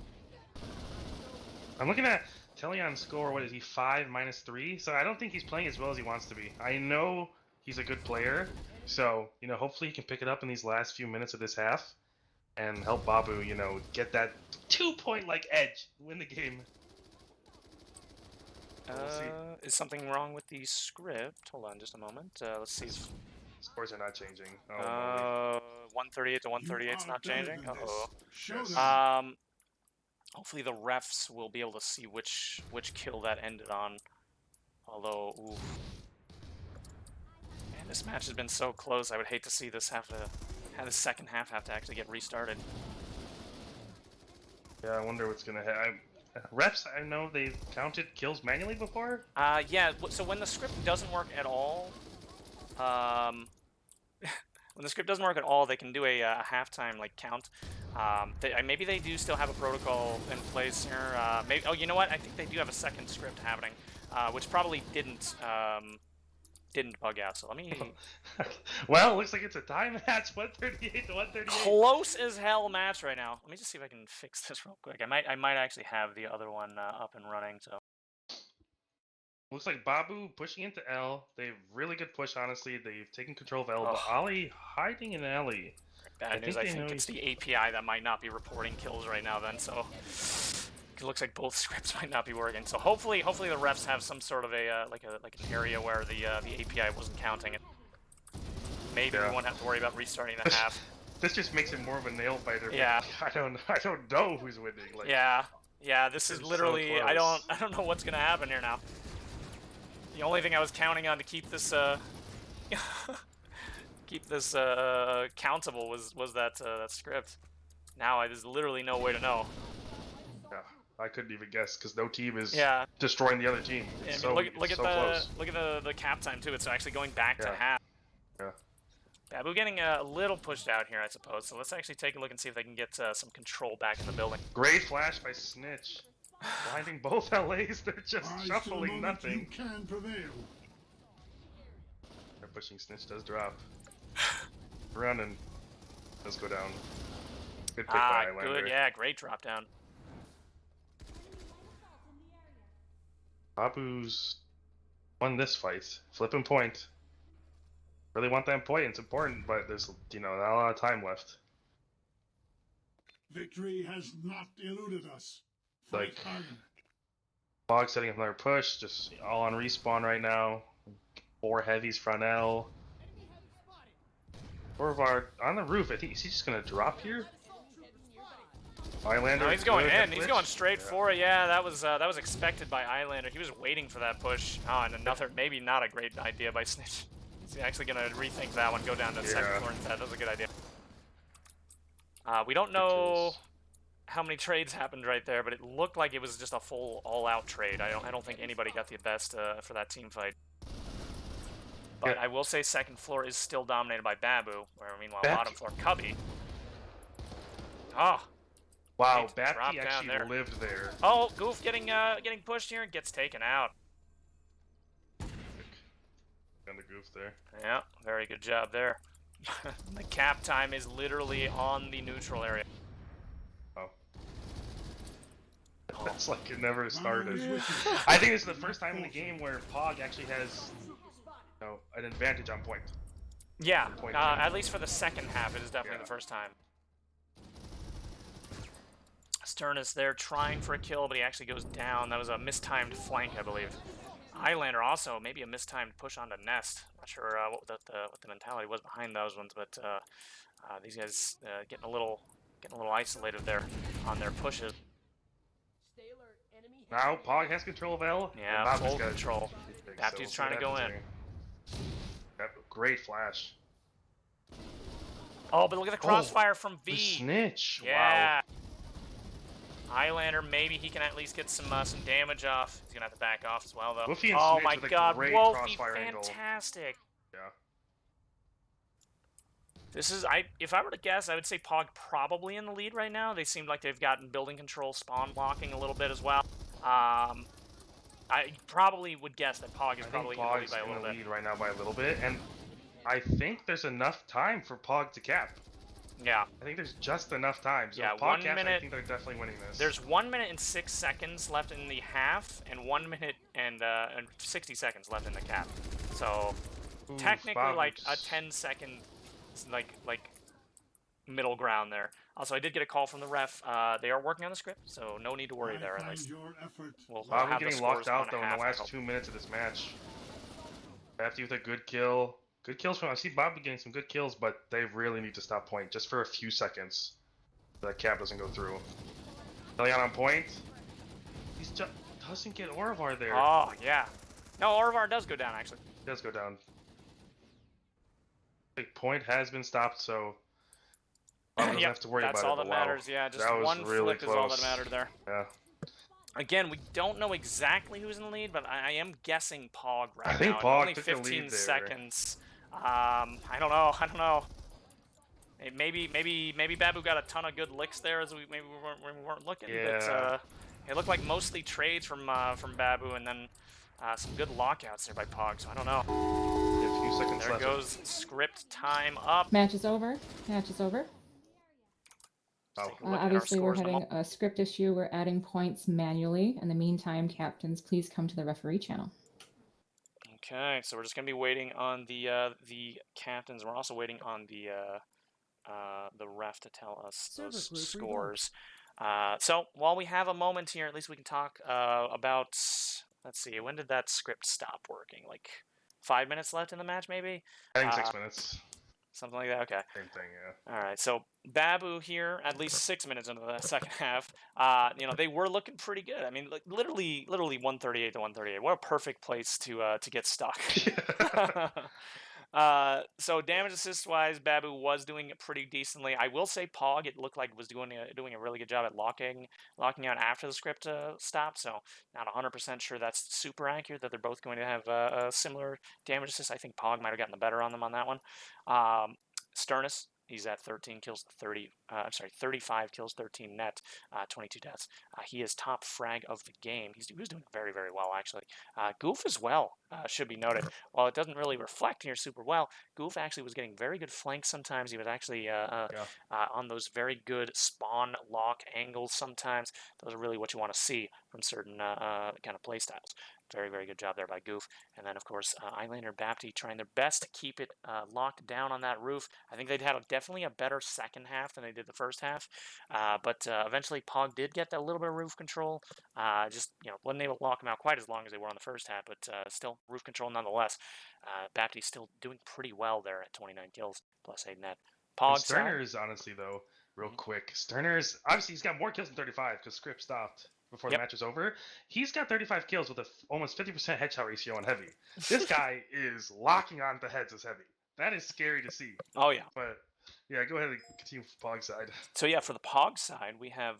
I'm looking at Telion's score. What is he? 5 minus 3. So I don't think he's playing as well as he wants to be. I know he's a good player, so hopefully he can pick it up in these last few minutes of this half, and help BABU, get that 2-point edge, win the game. We'll see. Is something wrong with the script? Hold on just a moment. Let's see. Scores are not changing. Oh, 138 to 138 is not changing. Uh-oh. Show them. Hopefully the refs will be able to see which kill that ended on. Although, oof. Man, this match has been so close. I would hate to see this have the second half have to actually get restarted. Yeah, I wonder what's gonna happen. Refs, I know they've counted kills manually before. Yeah. So when the script doesn't work at all, when the script doesn't work at all, they can do a halftime count. Maybe they do still have a protocol in place here. Maybe. Oh, you know what? I think they do have a second script happening, which probably didn't bug out. So let me. Well, it looks like it's a time match, 138 to 138. Close as hell match right now. Let me just see if I can fix this real quick. I might actually have the other one up and running. So. Looks like BABU pushing into L. They have really good push, honestly. They've taken control of L, but Ali hiding in alley. Bad news, I think it's the API that might not be reporting kills right now then, so... It looks like both scripts might not be working. So hopefully the refs have some sort of a like an area where the API wasn't counting it. Maybe we won't have to worry about restarting the half. This just makes it more of a nail biter. Yeah. I don't know who's winning. Like, Yeah. This is so literally I close. don't know what's gonna happen here now. The only thing I was counting on to keep this countable was that script. Now there's literally no way to know. Yeah, I couldn't even guess because no team is Yeah. destroying the other team. It's I mean, so look at so the close. the cap time too. It's actually going back to Yeah. half. Yeah. BABU getting a little pushed out here, I suppose. So let's actually take a look and see if they can get some control back in the building. Great flash by Snitch. Blinding both LAs, they're just Rise to the shuffling moment nothing. You can prevail. They're pushing Snitch does drop. Run and does go down. Good pick by Islander. Good, yeah, great drop down. BABU's won this fight. Flipping point. Really want that point, it's important, but there's not a lot of time left. Victory has not eluded us. Like- Fight harder. POG setting up another push, just all on respawn right now. 4 heavies front L. Orvar on the roof. I think is he just gonna drop here? Islander. No, he's going good in. head He's glitch. going straight for it. Yeah, that was expected by Islander. He was waiting for that push. Oh, and another maybe not a great idea by Snitch. He's actually gonna rethink that one. Go down to the second Yeah. floor instead. That was a good idea. We don't know how many trades happened right there, but it looked like it was just a full all-out trade. I don't think anybody got the best for that team fight. But Yeah. I will say second floor is still dominated by BABU, where meanwhile Back- bottom floor Cubby. Oh. Wow, Need to drop Babke down actually there. lived there. Oh, Goof getting pushed here and gets taken out. On the goof there. Yeah, very good job there. The cap time is literally on the neutral area. Oh. That's like it never started. Is with I think this is the first time in the game where POG actually has an advantage on point. Yeah, Point at least for the second half, it is definitely Yeah. the first time. Stern is there trying for a kill, but he actually goes down. That was a mistimed flank, I believe. Highlander also maybe a mistimed push onto Nest. Not sure what the mentality was behind those ones, but these guys getting a little isolated there on their pushes. Now POG has control of L. Yeah, and Babke's full got- control. so Babke's we'll see trying what to go happens here. Yep, great flash. Oh, but look at the crossfire from The V. Snitch. Yeah. Highlander, maybe he can at least get some damage off. He's gonna have to back off as well, though. Woofy and Oh Snitch my with a God, great Wolfie, crossfire angle. fantastic. Yeah. This is if I were to guess, I would say POG probably in the lead right now. They seem like they've gotten building control, spawn blocking a little bit as well. I probably would guess that POG is I probably think in the lead POG's by a in little the bit. lead right now by a little bit, and I think there's enough time for POG to cap. Yeah. I think there's just enough time. So Yeah, if 1 POG caps, I minute- think they're definitely winning this. There's 1 minute and 6 seconds left in the half, and 1 minute and 60 seconds left in the cap. So Ooh, technically, Bob like a was- 10-second, like middle ground there. Also, I did get a call from the ref. They are working on the script, so no need to worry I there. At find least your effort we'll Bob have the getting scores locked on out though in half, the I last hope. 2 minutes of this match. Babke with a good kill. Good kills from. I see Bobby getting some good kills, but they really need to stop point just for a few seconds. So that cap doesn't go through. Leon on point. He's just doesn't get Orvar there. Oh yeah. No, Orvar does go down actually. He does go down. Big point has been stopped, so Bob doesn't Yep, have to worry that's about all it. that but wow, matters. Yeah, just that was one really flip is all that close. mattered there. Yeah. Again, we don't know exactly who's in the lead, but I am guessing POG right I think now. POG Only took the 15 lead there. seconds. I don't know. Maybe BABU got a ton of good licks there as we weren't looking. Yeah. But it looked like mostly trades from BABU and then some good lockouts there by POG. So I don't know. Yeah, a few seconds There left. goes script time up. Match is over. Match is over. Oh. Take a look at our Obviously, we're scores in a having a script issue. We're adding points manually. In the meantime, captains, please come to the referee channel. Okay, so we're just gonna be waiting on the captains. We're also waiting on the ref to tell us Server those group scores. So while we have a moment here, at least we can talk about. Let's see, when did that script stop working? Like 5 minutes left in the match, maybe? I think 6 minutes. Something like that. Okay. Same thing, yeah. All right. So BABU here, at least 6 minutes into the second half, they were looking pretty good. I mean, like literally 138 to 138. What a perfect place to get stuck. So damage assist wise, Babu was doing it pretty decently. I will say POG, it looked like was doing a really good job at locking out after the script stopped. So not 100% sure that's super accurate that they're both going to have a similar damage assist. I think POG might have gotten the better on them on that one. Sternus, he's at 13 kills, 35 kills, 13 net, 22 deaths. He is top frag of the game. He was doing very, very well, actually. Goof as well, should be noted. While it doesn't really reflect here super well, Goof actually was getting very good flanks sometimes. He was actually on those very good spawn lock angles sometimes. Those are really what you want to see from certain kind of play styles. Very, very good job there by Goof. And then, of course, Eyelander Bapti trying their best to keep it locked down on that roof. I think they'd had definitely a better second half than they did the first half. But eventually, POG did get that little bit of roof control. Just, wasn't able to lock them out quite as long as they were on the first half, but still roof control nonetheless. Bapti still doing pretty well there at 29 kills, plus 8 net. POG Sterner's, honestly, though, real quick. Sterner's, obviously, he's got more kills than 35 because script stopped before the match was over. He's got 35 kills with a almost 50% headshot ratio on heavy. This guy is locking on the heads as heavy. That is scary to see. Oh, yeah. But, yeah, go ahead and continue for POG side. So, yeah, for the POG side, we have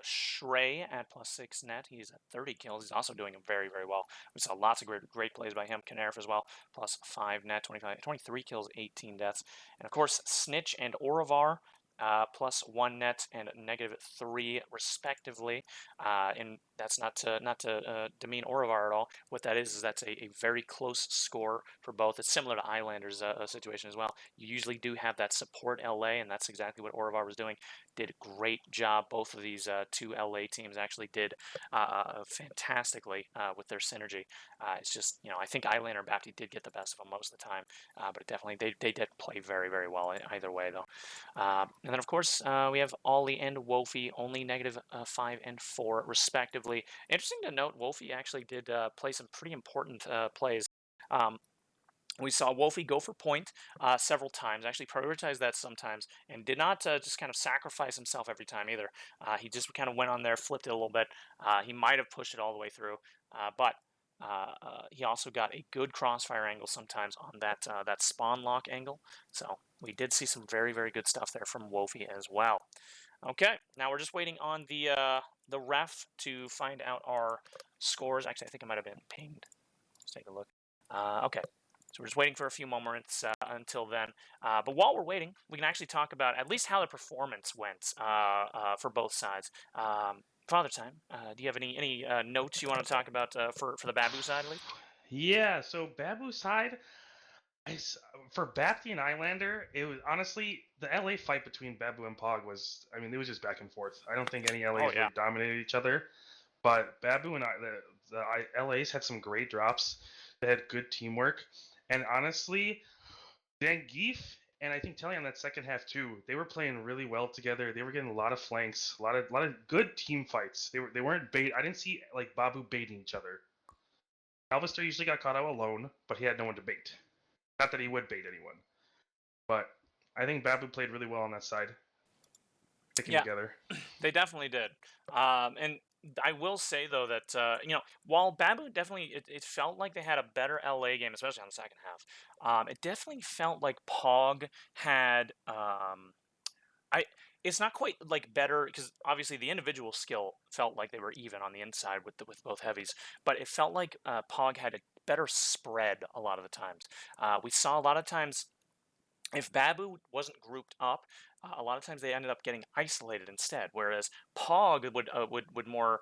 Shrey at +6 net. He's at 30 kills. He's also doing very, very well. We saw lots of great plays by him. Kanerf as well, +5 net, 23 kills, 18 deaths. And, of course, Snitch and Orivar, +1 net and -3 respectively. And that's not to demean Orivar at all. What that is that's a very close score for both. It's similar to Eylander's situation as well. You usually do have that support LA, and that's exactly what Orivar was doing. Did a great job. Both of these two LA teams actually did fantastically with their synergy. It's just, I think Eyelander and Bapti did get the best of them most of the time, but definitely they did play very, very well either way, though. And then, of course, we have Ollie and Wofi, only -5 and 4, respectively. Interesting to note, Wofi actually did play some pretty important plays. We saw Wolfie go for point several times, actually prioritized that sometimes, and did not just kind of sacrifice himself every time either. He just kind of went on there, flipped it a little bit. He might have pushed it all the way through, but he also got a good crossfire angle sometimes on that spawn lock angle. So we did see some very, very good stuff there from Wolfie as well. Okay, now we're just waiting on the ref to find out our scores. Actually, I think it might have been pinged. Let's take a look. Okay. So we're just waiting for a few moments until then. But while we're waiting, we can actually talk about at least how the performance went for both sides. Fathertime, do you have any notes you want to talk about for the Babu side, at least? Yeah, so Babu side, for Bapti and Eyelander, it was honestly the LA fight between Babu and POG was, it was just back and forth. I don't think any LAs really dominated each other, but Babu and the LAs had some great drops. They had good teamwork, and honestly, Zangief and I think Telly on that second half too, they were playing really well together. They were getting a lot of flanks, a lot of good team fights. They weren't bait. I didn't see like Babu baiting each other. Alvister usually got caught out alone, but he had no one to bait. Not that he would bait anyone, but I think Babu played really well on that side, sticking together. They definitely did. And I will say though that while Babu definitely it felt like they had a better LA game, especially on the second half. It definitely felt like POG had it's not quite like better because obviously the individual skill felt like they were even on the inside with both heavies, but it felt like POG had a better spread a lot of the times. We saw a lot of times if Babu wasn't grouped up, a lot of times they ended up getting isolated instead. Whereas POG would more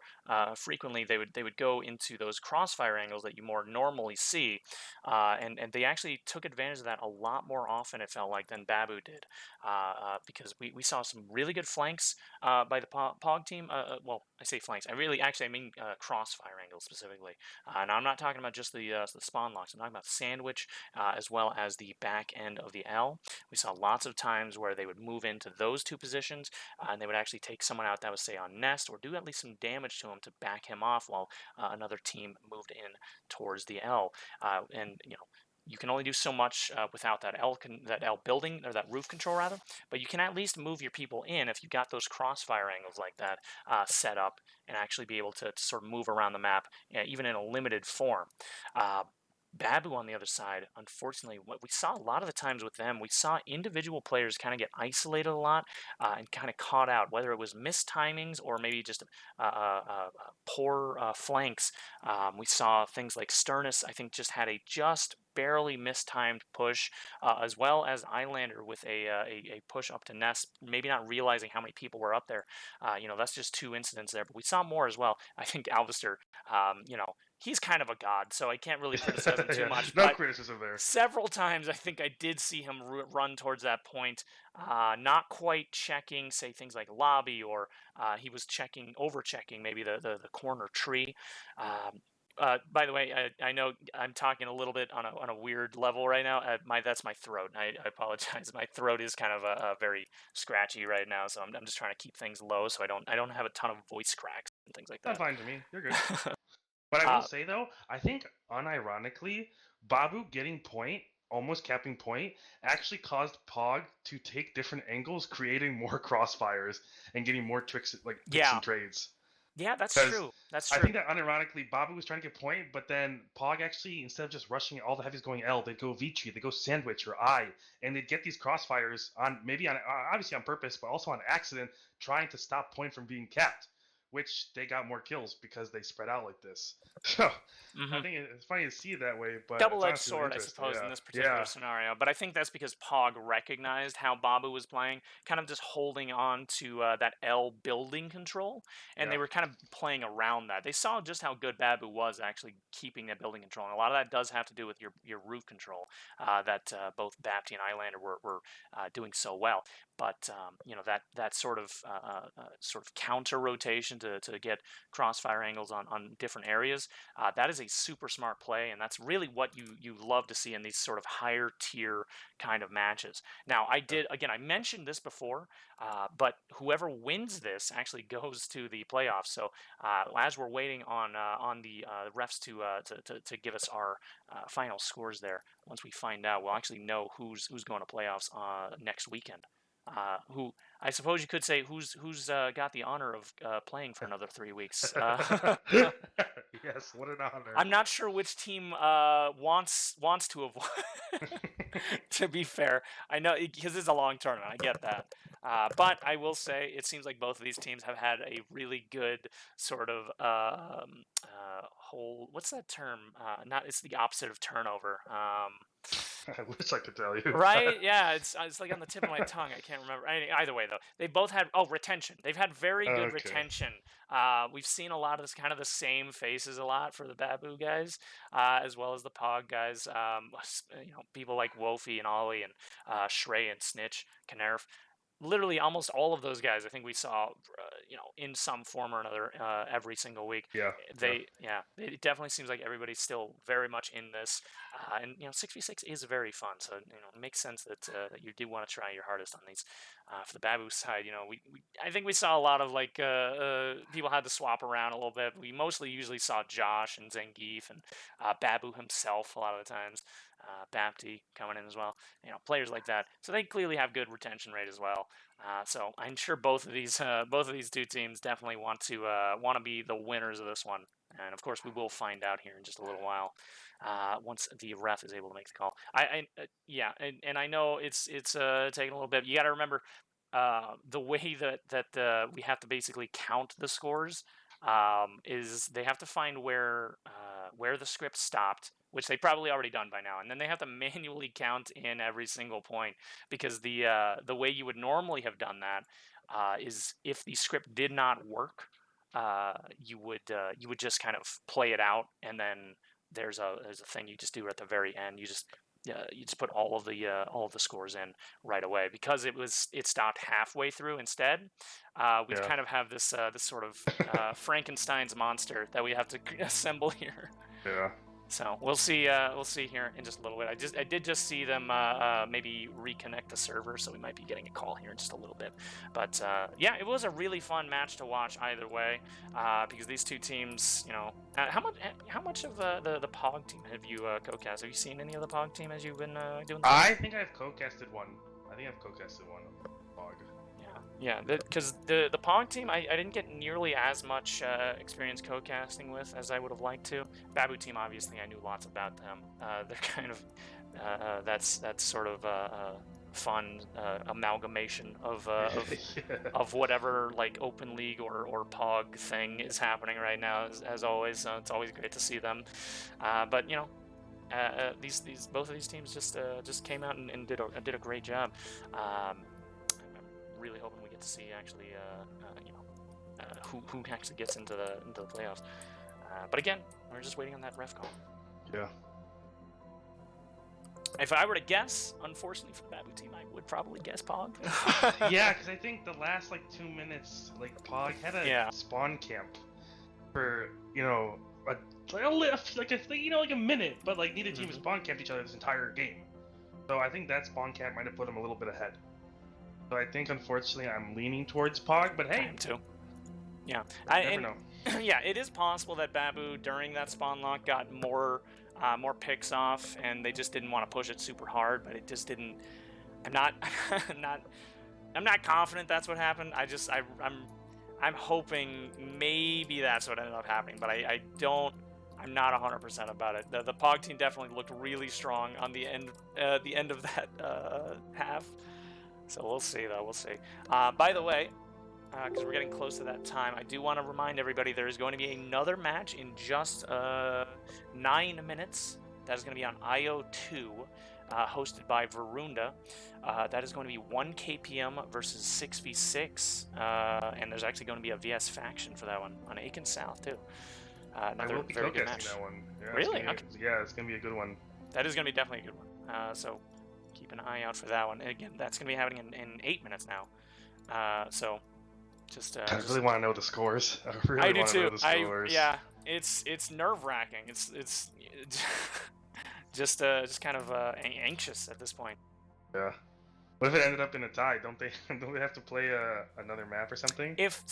frequently they would go into those crossfire angles that you more normally see, and they actually took advantage of that a lot more often. It felt like than Babu did, because we saw some really good flanks by the POG team. Well, I say flanks. I mean crossfire angles specifically. And I'm not talking about just the spawn locks. I'm talking about sandwich as well as the back end of the L. We saw lots of times where they would move into those two positions, and they would actually take someone out that was, say, on Nest, or do at least some damage to him to back him off while another team moved in towards the L. And you can only do so much without that L building, or that roof control rather, but you can at least move your people in if you got those crossfire angles like that set up, and actually be able to sort of move around the map, even in a limited form. BABU on the other side, unfortunately, what we saw a lot of the times with them, we saw individual players kind of get isolated a lot and kind of caught out, whether it was missed timings or maybe just poor flanks. We saw things like Sternus, I think, just had a just barely mistimed push, as well as Islander with a push up to Nest, maybe not realizing how many people were up there. That's just 2 incidents there, but we saw more as well. I think Alvister, he's kind of a god, so I can't really criticize him too much. No but criticism there. several times I think I did see him run towards that point, not quite checking, say, things like lobby, or he was over-checking maybe the corner tree. By the way, I know I'm talking a little bit on a weird level right now. That's my throat. I apologize. My throat is kind of a very scratchy right now, so I'm just trying to keep things low so I don't have a ton of voice cracks and things like That's that. fine to me. You're good. But I will say, though, I think, unironically, BABU getting point, almost capping point, actually caused POG to take different angles, creating more crossfires and getting more picks and trades. Yeah, that's true. That's true. I think that unironically, BABU was trying to get point, but then POG actually, instead of just rushing all the heavies going L, they'd go Vici, they'd go Sandwich or I, and they'd get these crossfires obviously on purpose, but also on accident, trying to stop point from being capped, which they got more kills because they spread out like this. So I think it's funny to see it that way, but double-edged sword, I suppose, in this particular scenario. But I think that's because POG recognized how BABU was playing, kind of just holding on to that L building control, and they were kind of playing around that. They saw just how good BABU was actually keeping that building control, and a lot of that does have to do with your roof control that both Bapti and Islander were doing so well. But that sort of counter rotation to get crossfire angles on different areas, that is a super smart play, and that's really what you love to see in these sort of higher tier kind of matches. Now, I mentioned this before, but whoever wins this actually goes to the playoffs. So as we're waiting on the refs to give us our final scores there, once we find out, we'll actually know who's going to playoffs next weekend. Who I suppose you could say who's got the honor of playing for another 3 weeks. Yes, what an honor. I'm not sure which team wants to avoid. To be fair, I know because it's a long tournament. I get that, but I will say it seems like both of these teams have had a really good sort of whole. What's that term? It's the opposite of turnover. I wish I could tell you. Right? Yeah, it's like on the tip of my tongue. I can't remember. Either way, though, they both had retention. They've had very good retention. We've seen a lot of this kind of the same faces a lot for the BABU guys, as well as the POG guys. People like Wofi and Ollie and Shrey and Snitch, Canerf. Literally almost all of those guys I think we saw in some form or another every single week. It definitely seems like everybody's still very much in this, and 6v6 is very fun, so it makes sense that you do want to try your hardest on these. For the BABU side, I think we saw a lot of people had to swap around a little bit. We mostly usually saw Josh and Zangief and BABU himself a lot of the times. Bapti coming in as well, players like that. So they clearly have good retention rate as well. So I'm sure both of these two teams definitely want to be the winners of this one. And of course, we will find out here in just a little while once the ref is able to make the call. And I know it's taking a little bit. You got to remember the way that we have to basically count the scores is they have to find where the script stopped, which they've probably already done by now, and then they have to manually count in every single point, because the way you would normally have done that is if the script did not work, you would just kind of play it out, and then there's a thing you just do at the very end. You just put all of the scores in right away, because it stopped halfway through instead. We kind of have this sort of Frankenstein's monster that we have to assemble here. Yeah. So we'll see. We'll see here in just a little bit. I did just see them maybe reconnect the server, so we might be getting a call here in just a little bit. But yeah, it was a really fun match to watch either way, because these two teams, you know, how much of the POG team have you co-cast? Have you seen any of the POG team as you've been doing? I think I've co-casted one. POG. Yeah, because the POG team, I didn't get nearly as much experience co-casting with as I would have liked to. BABU team, obviously, I knew lots about them. They're kind of that's sort of a fun amalgamation of of whatever like open league or POG thing is happening right now, as always. So it's always great to see them. But you know, both of these teams just came out and did a great job. Really hoping we get to see actually, you know, who actually gets into the playoffs. But again, we're just waiting on that ref call. Yeah. If I were to guess, unfortunately for the BABU team, I would probably guess POG. Yeah, because I think the last like 2 minutes, like POG had a spawn camp for like a minute, but like neither team spawn camped each other this entire game. So I think that spawn camp might have put them a little bit ahead. So I think, unfortunately, I'm leaning towards POG, but hey. I am too. Yeah. You never know. Yeah, it is possible that BABU, during that spawn lock, got more picks off, and they just didn't want to push it super hard, but it just didn't... I'm not confident that's what happened. I'm hoping maybe that's what ended up happening, but I'm not 100% about it. The POG team definitely looked really strong on the end of that half. So we'll see, though. We'll see. By the way, because we're getting close to that time, I do want to remind everybody there is going to be another match in just 9 minutes. That is going to be on IO2, hosted by Varunda. That is going to be 1 KPM versus 6v6, and there's actually going to be a VS faction for that one on Aiken South, too. Another I will be very good match. that one. Yeah, Really? It's going to be a good one. That is going to be definitely a good one. So keep an eye out for that one. And again, that's going to be happening in 8 minutes now. So just... I really want to know the scores. I really want to know the scores. Yeah, it's nerve-wracking. It's just kind of anxious at this point. Yeah. What if it ended up in a tie? Don't they have to play another map or something? If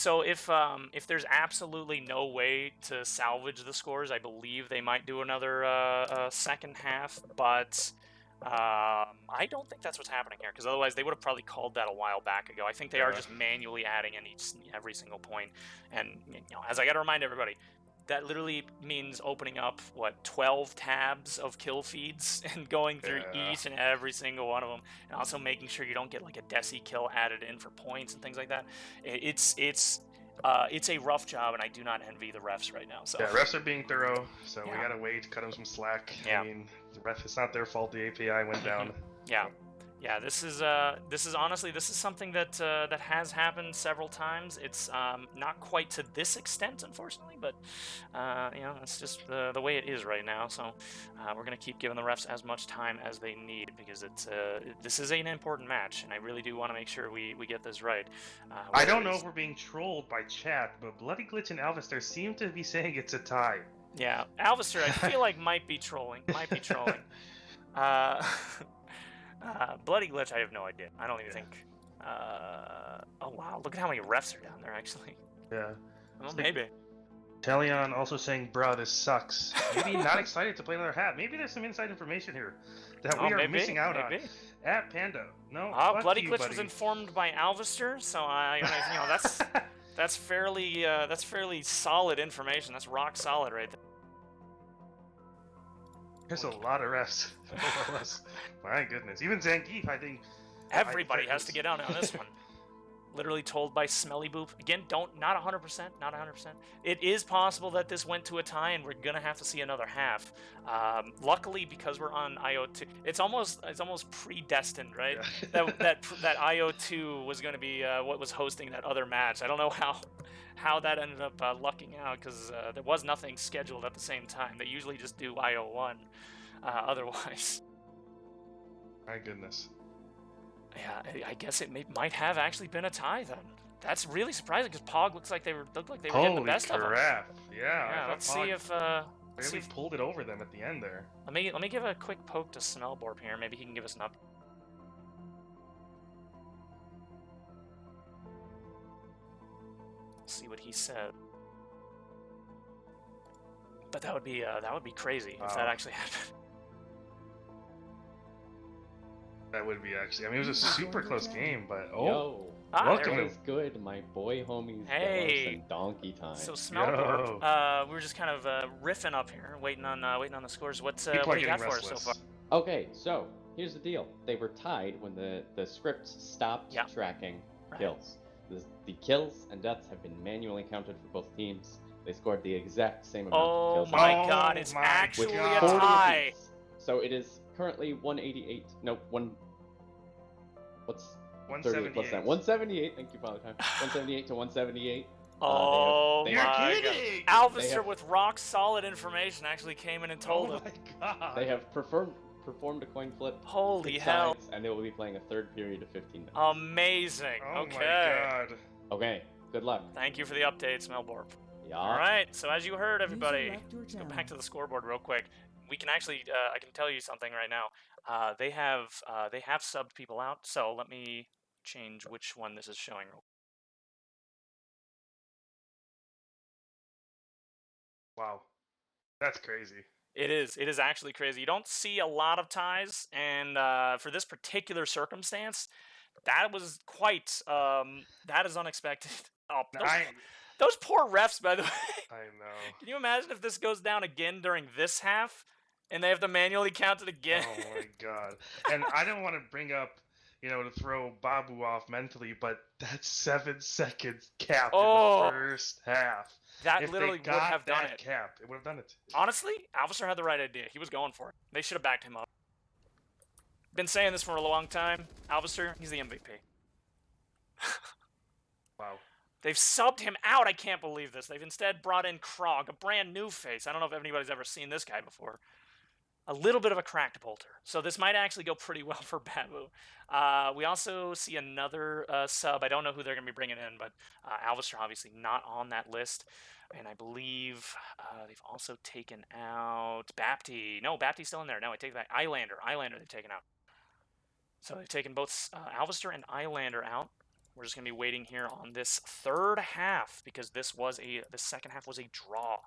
there's absolutely no way to salvage the scores, I believe they might do another second half, but I don't think that's what's happening here, because otherwise they would have probably called that a while back ago. I think they are just manually adding in every single point, and as I got to remind everybody, that literally means opening up 12 tabs of kill feeds and going through each and every single one of them, and also making sure you don't get like a desi kill added in for points and things like that. It's a rough job, and I do not envy the refs right now. So yeah, refs are being thorough, so we gotta wait, cut them some slack. Yeah. I mean, the ref, it's not their fault the API went down. Yeah, this is honestly, this is something that that has happened several times. It's not quite to this extent, unfortunately, but it's just the way it is right now. So we're gonna keep giving the refs as much time as they need, because this is an important match, and I really do want to make sure we get this right. I don't know if we're being trolled by chat, but Bloody Glitch and Alvister seem to be saying it's a tie. Yeah, Alvister, I feel like might be trolling. Bloody Glitch, I have no idea. I don't even think... oh, wow. Look at how many refs are down there, actually. Yeah. Well, maybe. Talion also saying, bruh, this sucks. Maybe not excited to play another hat. Maybe there's some inside information here that we are missing out on. At Panda. No, Bloody Glitch was informed by Alvister, so that's fairly solid information. That's rock solid right there. There's a lot of refs. My goodness. Even Zangief, I think... Everybody has to get out on this one. Literally told by Smelly Boop. Again, not 100%. It is possible that this went to a tie, and we're going to have to see another half. Luckily, because we're on IO2, it's almost predestined, right? Yeah. that IO2 was going to be what was hosting that other match. I don't know how that ended up lucking out, because there was nothing scheduled at the same time. They usually just do IO1 otherwise. My goodness. Yeah, I guess it might have actually been a tie then. That's really surprising, because POG looked like they were getting the best of them. Holy crap! Yeah. Let's see if They See really if- pulled it over them at the end there. Let me give a quick poke to Smellborp here. Maybe he can give us an update. See what he said. But that would be crazy if that Wow. actually happened. That would be actually. I mean, it was a super close game, but Yo, Ah, welcome there what is good, my boy homies Hey. Gelos and Donkey Time. So Smellborp, we were just kind of riffing up here, waiting on the scores. What do you got for us so far? Okay, so here's the deal. They were tied when the script stopped Yeah. tracking Right. kills. The kills and deaths have been manually counted for both teams. They scored the exact same amount Oh of kills. my Oh God! It's my actually a God. 40 tie. apiece. So it is currently 188. No, what's 38 plus that? 178. Thank you, Fathertime. 178 to 178. Oh they You're have- my kidding! God! They Alvister have- with rock solid information actually came in and told Oh him. my God! They have performed a coin flip. Holy six hell! sides, and they will be playing a third period of 15 minutes. Amazing. Oh Okay. my God! Okay, good luck. Thank you for the update, Smellborp. Yeah. All right. So as you heard, User everybody, left your let's go channel. back to the scoreboard real quick. We can actually, I can tell you something right now. They have subbed people out. So let me change which one this is showing. Wow, that's crazy. It is. It is actually crazy. You don't see a lot of ties, and for this particular circumstance, that was quite. That is unexpected. Oh, those poor refs, by the way. I know. Can you imagine if this goes down again during this half, and they have to manually count it again? Oh my God! And I don't want to bring up, to throw BABU off mentally, but that 7 seconds cap in the first half. That If literally they would got have done that it. cap, it would have done it. Honestly, Alvister had the right idea. He was going for it. They should have backed him up. Been saying this for a long time. Alvister, he's the MVP. Wow. They've subbed him out. I can't believe this. They've instead brought in Krog, a brand new face. I don't know if anybody's ever seen this guy before. A little bit of a cracked bolter. So this might actually go pretty well for BABU. We also see another sub. I don't know who they're going to be bringing in, but Alvister obviously not on that list. And I believe they've also taken out Bapti. No, Bapti's still in there. No, I take that back. Islander they've taken out. So they've taken both Alvister and Islander out. We're just going to be waiting here on this third half because the second half was a draw.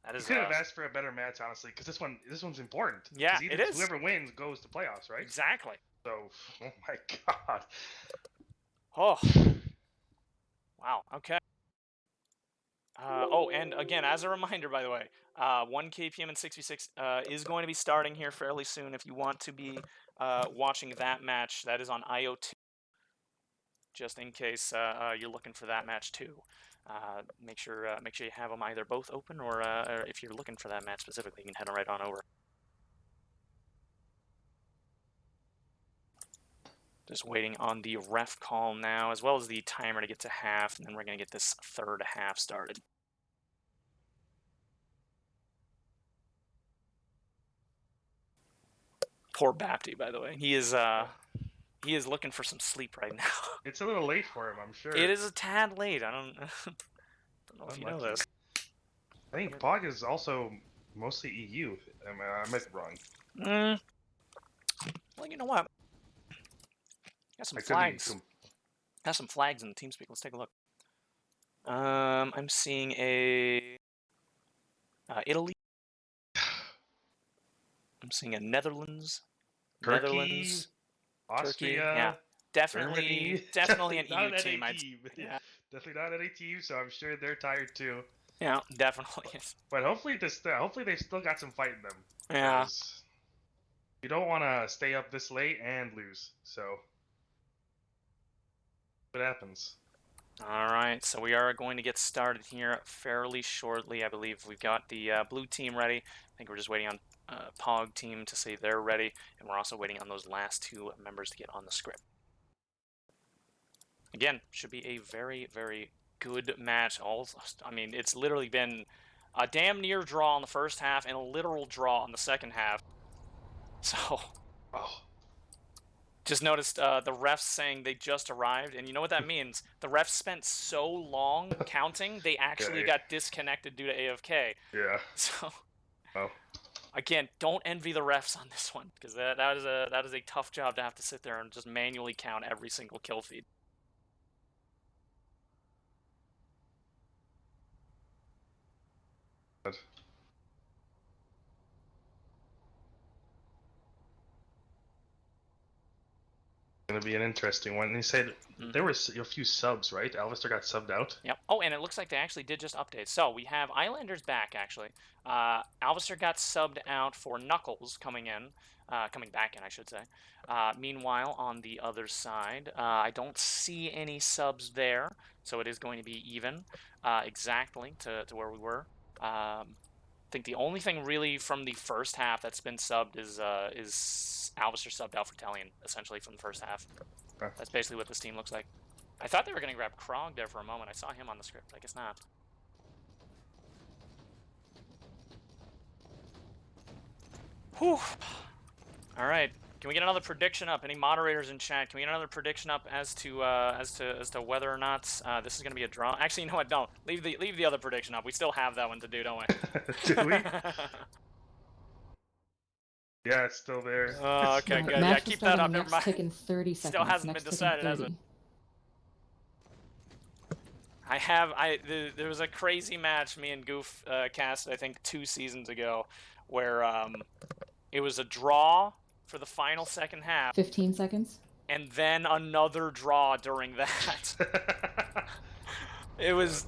That is. You could have asked for a better match, honestly, because this one's important. Yeah, 'Cause it is. Whoever wins goes to playoffs, right? Exactly. So, oh my God. Oh. Wow. Okay. And again, as a reminder, by the way, 1 KPM and 6v6 is going to be starting here fairly soon. If you want to be watching that match, that is on IO2. Just in case you're looking for that match too. Make sure you have them either both open, or if you're looking for that match specifically, you can head right on over. Just waiting on the ref call now, as well as the timer to get to half, and then we're going to get this third half started. Poor Bapti, by the way. He is looking for some sleep right now. It's a little late for him, I'm sure. It is a tad late. I don't know if you know this. I think POG is also mostly EU. I might be wrong. Well, you know what? Got some flags. Got some flags in the TeamSpeak. Let's take a look. I'm seeing a Italy. I'm seeing a Netherlands. Turkey, Netherlands. Austria. Turkey. Yeah. Definitely an Not EU team. Yeah. Definitely not an team, so I'm sure they're tired too. Yeah, definitely. But hopefully they've still got some fight in them. Yeah. You don't want to stay up this late and lose. So what happens? All right, so we are going to get started here fairly shortly. I believe we've got the blue team ready. I think we're just waiting on POG team to say they're ready, and we're also waiting on those last 2 members to get on the script. Again, should be a very, very good match. I mean, it's literally been a damn near draw in the first half and a literal draw in the second half. So, just noticed the refs saying they just arrived, and you know what that means? The refs spent so long counting, they actually got disconnected due to AFK. Yeah. So, Oh. Again, don't envy the refs on this one, because that is a tough job to have to sit there and just manually count every single kill feed. Good. Gonna be an interesting one. They said there was a few subs, right? Alvister got subbed out. Yep. Oh, and it looks like they actually did just update. So we have Islanders back, actually. Alvister got subbed out for Knuckles coming back in, I should say. Meanwhile, on the other side, I don't see any subs there, so it is going to be even, exactly to where we were. I think the only thing really from the first half that's been subbed is Alvister subbed out for Telian, essentially, from the first half. Okay. That's basically what this team looks like. I thought they were going to grab Krog there for a moment. I saw him on the script. I guess not. Whew. All right. Can we get another prediction up? Any moderators in chat? Can we get another prediction up as to whether or not this is going to be a draw? Actually, you know what? Don't leave the other prediction up. We still have that one to do, don't we? Do we? Yeah, it's still there. Oh, okay, Right, good. match Yeah, will keep start that up. in Never next mind. tick in 30 seconds. Still hasn't Next been tick in decided, has it? 30. There was a crazy match me and Goof cast, I think 2 seasons ago, where it was a draw for the final second half, 15 seconds. and then another draw during that. It was,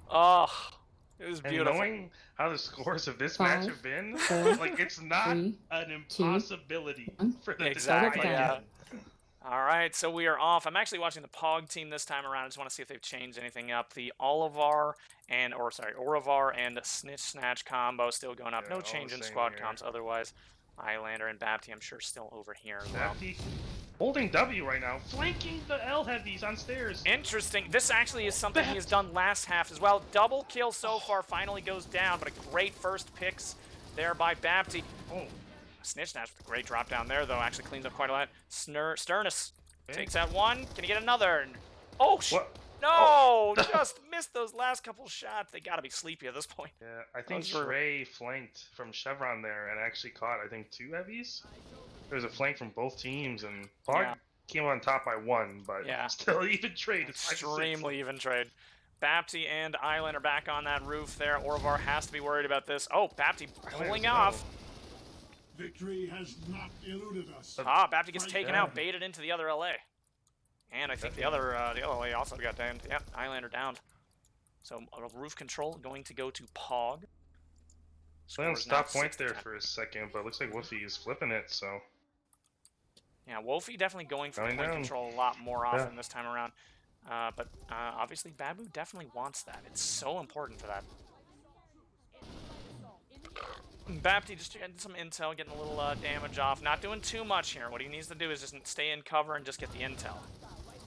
it was And beautiful. knowing how the scores of this 5, match have been, 4, like it's not 3, an 2, impossibility 1. for them Exactly, to yeah. again. All right, so we are off. I'm actually watching the POG team this time around. I just want to see if they've changed anything up. The Auravar and Snitch Snatch combo still going up. Yeah, No all change the in same squad here. comps otherwise. Highlander and Bapti, I'm sure, still over here as well. Bapti holding W right now, flanking the L heavies on stairs. Interesting. This actually is something he has done last half as well. Double kill so far, finally goes down, but a great first picks there by Bapti. Oh, Snitch Snatch with a great drop down there, though. Actually cleans up quite a lot. Sternus takes out one. Can he get another? Oh, What? no! Oh. Just missed those last couple shots. They gotta be sleepy at this point. Yeah, I think Those were- Trey flanked from Chevron there and actually caught, I think, 2 heavies. There was a flank from both teams, and POG Yeah. came on top by 1, but Yeah. still even trade. It's 5-6. Extremely even trade. Bapti and Island are back on that roof there. Auravar has to be worried about this. Oh, Bapti pulling Island's off. Victory has not eluded us. Bapti gets taken down. out, baited into the other LA. And I think the other LA also got downed. Yep, Islander downed. So roof control going to go to POG. Well, Score's now stop point 6-10. there for a second, but it looks like Woofy is flipping it, so... Yeah, Wolfie definitely going for Going point down. control a lot more often this time around. But obviously Babu definitely wants that. It's so important for that. Bapti just getting some intel, getting a little damage off. Not doing too much here. What he needs to do is just stay in cover and just get the intel.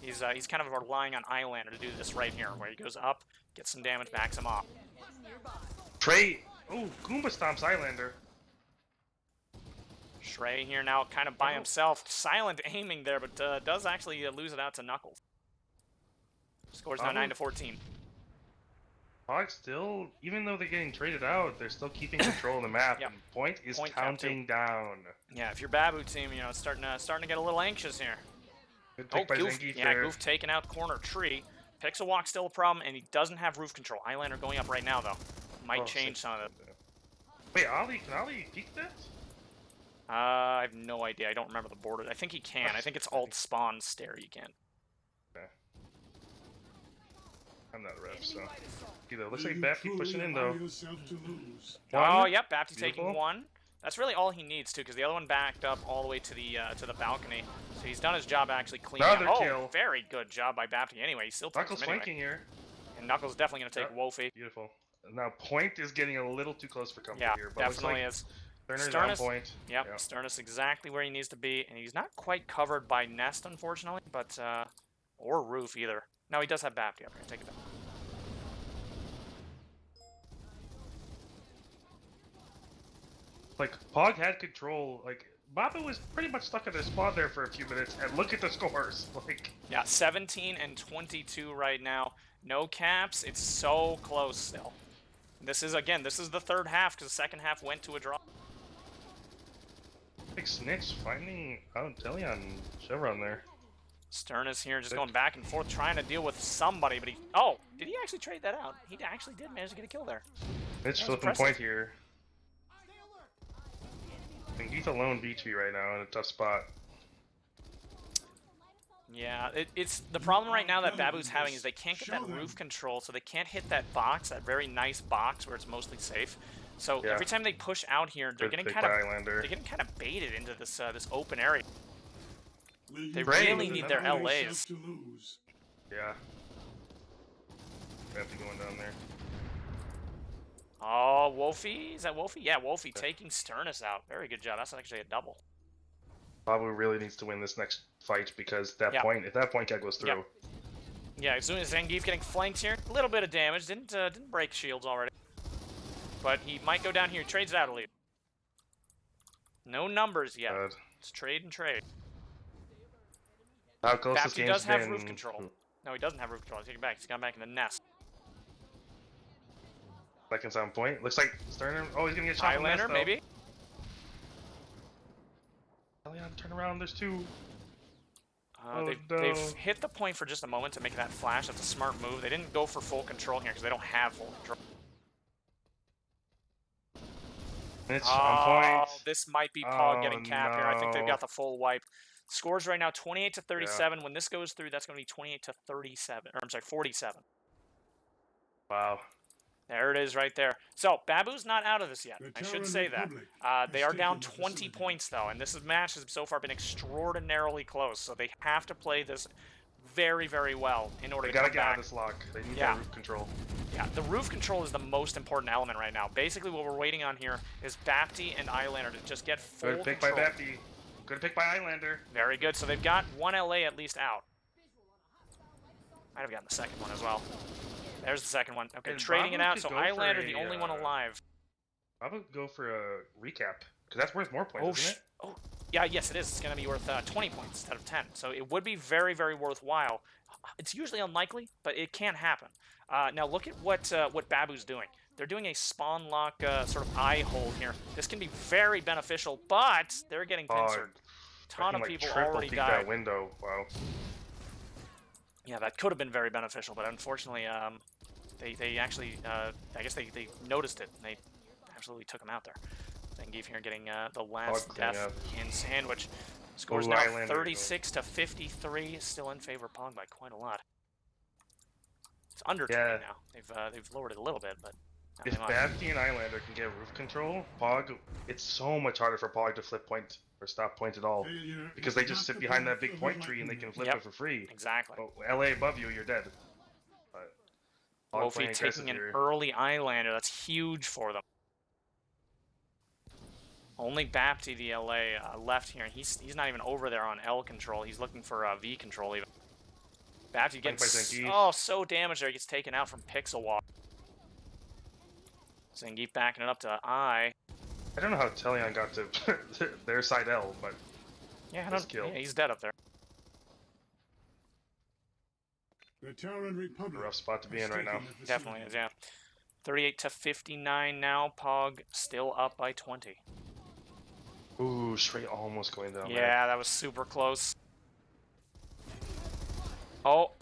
He's kind of relying on Islander to do this right here, where he goes up, gets some damage, backs him off. Trey! Oh, Goomba stomps Islander. Shrey here now kind of by himself. Silent aiming there, but does actually lose it out to Knuckles. Scores now 9-14. POG still, even though they're getting traded out, they're still keeping control of the map. Yep. And point is Point count counting down. Yeah, if you're Babu team, you know, it's starting to get a little anxious here. Good pick by Goof, Zengi yeah, there. Goof taking out corner tree. Pixel walk still a problem, and he doesn't have roof control. Islander going up right now, though. Might Oh, change sick. some of it. Wait, can Ollie peek that? I have no idea. I don't remember the border. I think he can. I think it's alt spawn stare you can. Okay. I'm not a ref, so... Either looks Do like you Bapti truly pushing in, allow though. yourself to lose? Oh, One. yep, Bapti taking Beautiful. one. That's really all he needs, too, because the other one backed up all the way to the balcony. So he's done his job actually cleaning Another up. kill. Oh, very good job by Bapti anyway. He still takes Knuckles him anyway. flanking here. And Knuckles definitely going to take Yep. Wolfie. Beautiful. Now, Point is getting a little too close for comfort Yeah, here. But it looks definitely like is. Turner's Sternus- on Point. Yep, Yeah. Sternus exactly where he needs to be, and he's not quite covered by Nest, unfortunately, but or Roof either. No, he does have Bapti up here. Take it back. Like, POG had control. Like, Babu was pretty much stuck in his spot there for a few minutes, and look at the scores. Like, Yeah, 17 and 22 right now. No caps. It's so close still. This is the third half because the second half went to a draw. Big snitch finding out Teleon Chevron there. Stern is here just going back and forth trying to deal with somebody, but did he actually trade that out? He actually did manage to get a kill there. Snitch flipping point here. I think he's alone beats me right now in a tough spot. Yeah, it's the problem right now that BABU's having is they can't get that roof control, so they can't hit that box, that very nice box where it's mostly safe. So every time they push out here, they're getting kind of baited into this this open area. They really need their LAs. Yeah. Have to going down there. Oh, Wolfie? Is that Wolfie? Yeah, Wolfie taking Sternus out. Very good job. That's actually a double. BABU really needs to win this next fight because if that point guy goes through. Yeah, as soon as Zangief getting flanked here, a little bit of damage. Didn't break shields already. But he might go down here. Trades it out a lead. No numbers yet. It's trade and trade. How close this game's does have been. roof control. No, he doesn't have roof control. He's taking it back. He's gone back in the nest. Seconds on point. Looks like Stern. Oh, he's gonna get shot. Highlander, maybe. Leon, turn around. There's two. They've hit the point for just a moment to make that flash. That's a smart move. They didn't go for full control here because they don't have full control. It's on point. This might be POG getting capped here. I think they've got the full wipe. Scores right now 28 to 37. When this goes through, that's going to be 28 to 37. Or I'm sorry, 47. Wow. There it is right there. So, BABU's not out of this yet. I should say that. They are down 20 points, though, and this match has so far been extraordinarily close, so they have to play this very, very well in order to come back. They gotta get out of this lock. They need that roof control. Yeah, the roof control is the most important element right now. Basically, what we're waiting on here is Bapti and Eyelander to just get full control. Good pick by Bapti. Good pick by Eyelander. Very good. So they've got one LA at least out. Might have gotten the second one as well. There's the second one. Okay, trading it out. So Eyelander, the only one alive. I would go for a recap because that's worth more points, isn't it? Oh, yeah, yes, it is. It's going to be worth 20 points instead of 10. So it would be very, very worthwhile. It's usually unlikely, but it can happen. Now look at what BABU's doing. They're doing a spawn lock sort of eye hold here. This can be very beneficial, but they're getting pincered. Ton of people already died. That window. Wow. Yeah, that could have been very beneficial, but unfortunately, they actually, I guess they noticed it, and they absolutely took him out there. Zangief here getting the last death in Sandwich. Scores now 36 to 53, still in favor of POG by quite a lot. It's under 20 now. They've lowered it a little bit, but if Bapti and Eyelander can get roof control, POG, it's so much harder for POG to flip point or stop point at all because they just sit behind that big point tree and they can flip it for free. Exactly. Oh, LA above you, you're dead. Wolfie taking an early Eyelander, that's huge for them. Only Bapti, the LA, left here, and he's not even over there on L control. He's looking for V control even. Bapti gets so damaged there. He gets taken out from Pixel Walk. Zangief backing it up to I. I don't know how Teleon got to their side L, but yeah, he's dead up there. The Terran Republic. Rough spot to be in right now. Definitely is, yeah. 38 to 59 now. POG still up by 20. Ooh, Shrey almost going down there. Yeah, that was super close. Oh,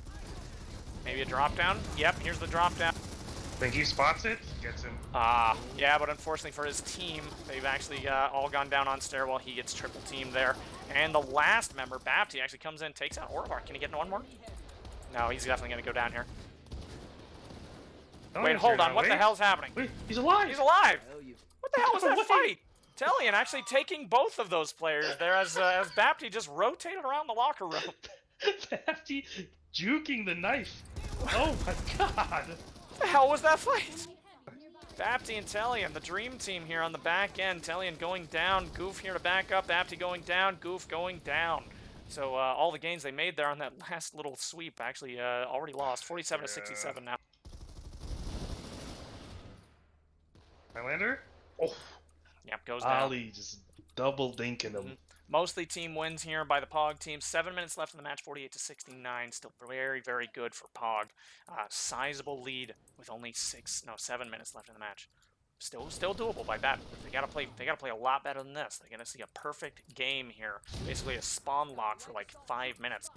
maybe a drop down? Yep, here's the drop down. Think he spots it? Gets him. Yeah, but unfortunately for his team, they've actually all gone down on stairwell. He gets triple teamed there. And the last member, Bapti, actually comes in, takes out Orvar. Can he get one more? No, he's definitely going to go down here. Wait, hold on. What the hell's happening? Wait, he's alive! He's alive! What the hell was that fight? Teleon actually taking both of those players there as Bapti just rotated around the locker room. Bapti juking the knife. Oh my god! What the hell was that fight? Bapti and Teleon, the dream team here on the back end. Teleon going down, Goof here to back up. Bapti going down, Goof going down. So all the gains they made there on that last little sweep actually already lost. 47 to 67 now. Highlander? Oh. Yep, goes down. Ali just double dinking him. Mostly team wins here by the POG team. 7 minutes left in the match, 48-69. Still very, very good for POG. Sizable lead with only 7 minutes left in the match. Still doable by BABU. They gotta play a lot better than this. They're gonna see a perfect game here. Basically a spawn lock for like 5 minutes.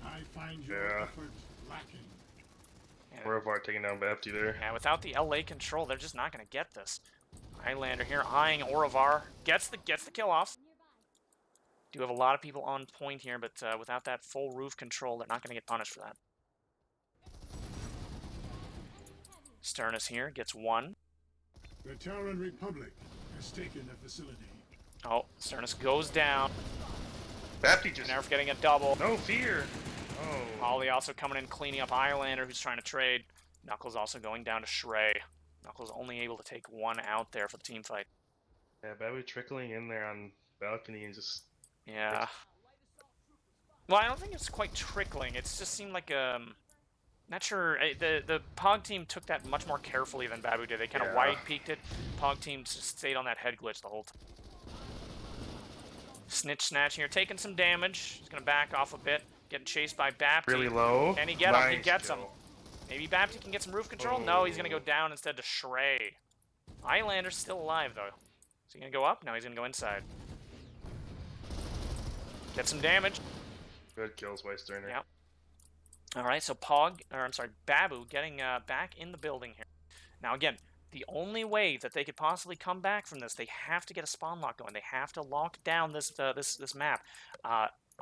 I find your effort lacking. Orovar taking down BABU there. Yeah, without the LA control, they're just not gonna get this. Highlander here eyeing Orovar. Gets the kill off. Do have a lot of people on point here, but without that full roof control, they're not going to get punished for that. Sternus here gets one. The Terran Republic has taken the facility. Oh, Sternus goes down. BABU just Nerf getting a double. no fear. Oh. Holly also coming in, cleaning up Highlander, who's trying to trade. Knuckles also going down to Shrey. Knuckles only able to take one out there for the team fight. Yeah, BABU trickling in there on balcony and just. Yeah. Well, I don't think it's quite trickling. It just seemed like not sure. The POG team took that much more carefully than BABU did. They kind of wide peeked it. POG team just stayed on that head glitch the whole time. Snitch snatch here, taking some damage. He's gonna back off a bit. Getting chased by Bapti. Really low. Can he get him? He Nice gets kill. him. Maybe Bapti can get some roof control. No, he's gonna go down instead to Shrey. Highlander's still alive though. Is he gonna go up? No, he's gonna go inside. Get some damage. Good kills by Sterner. Yep. All right, so BABU getting back in the building here. Now again, the only way that they could possibly come back from this, they have to get a spawn lock going. They have to lock down this map.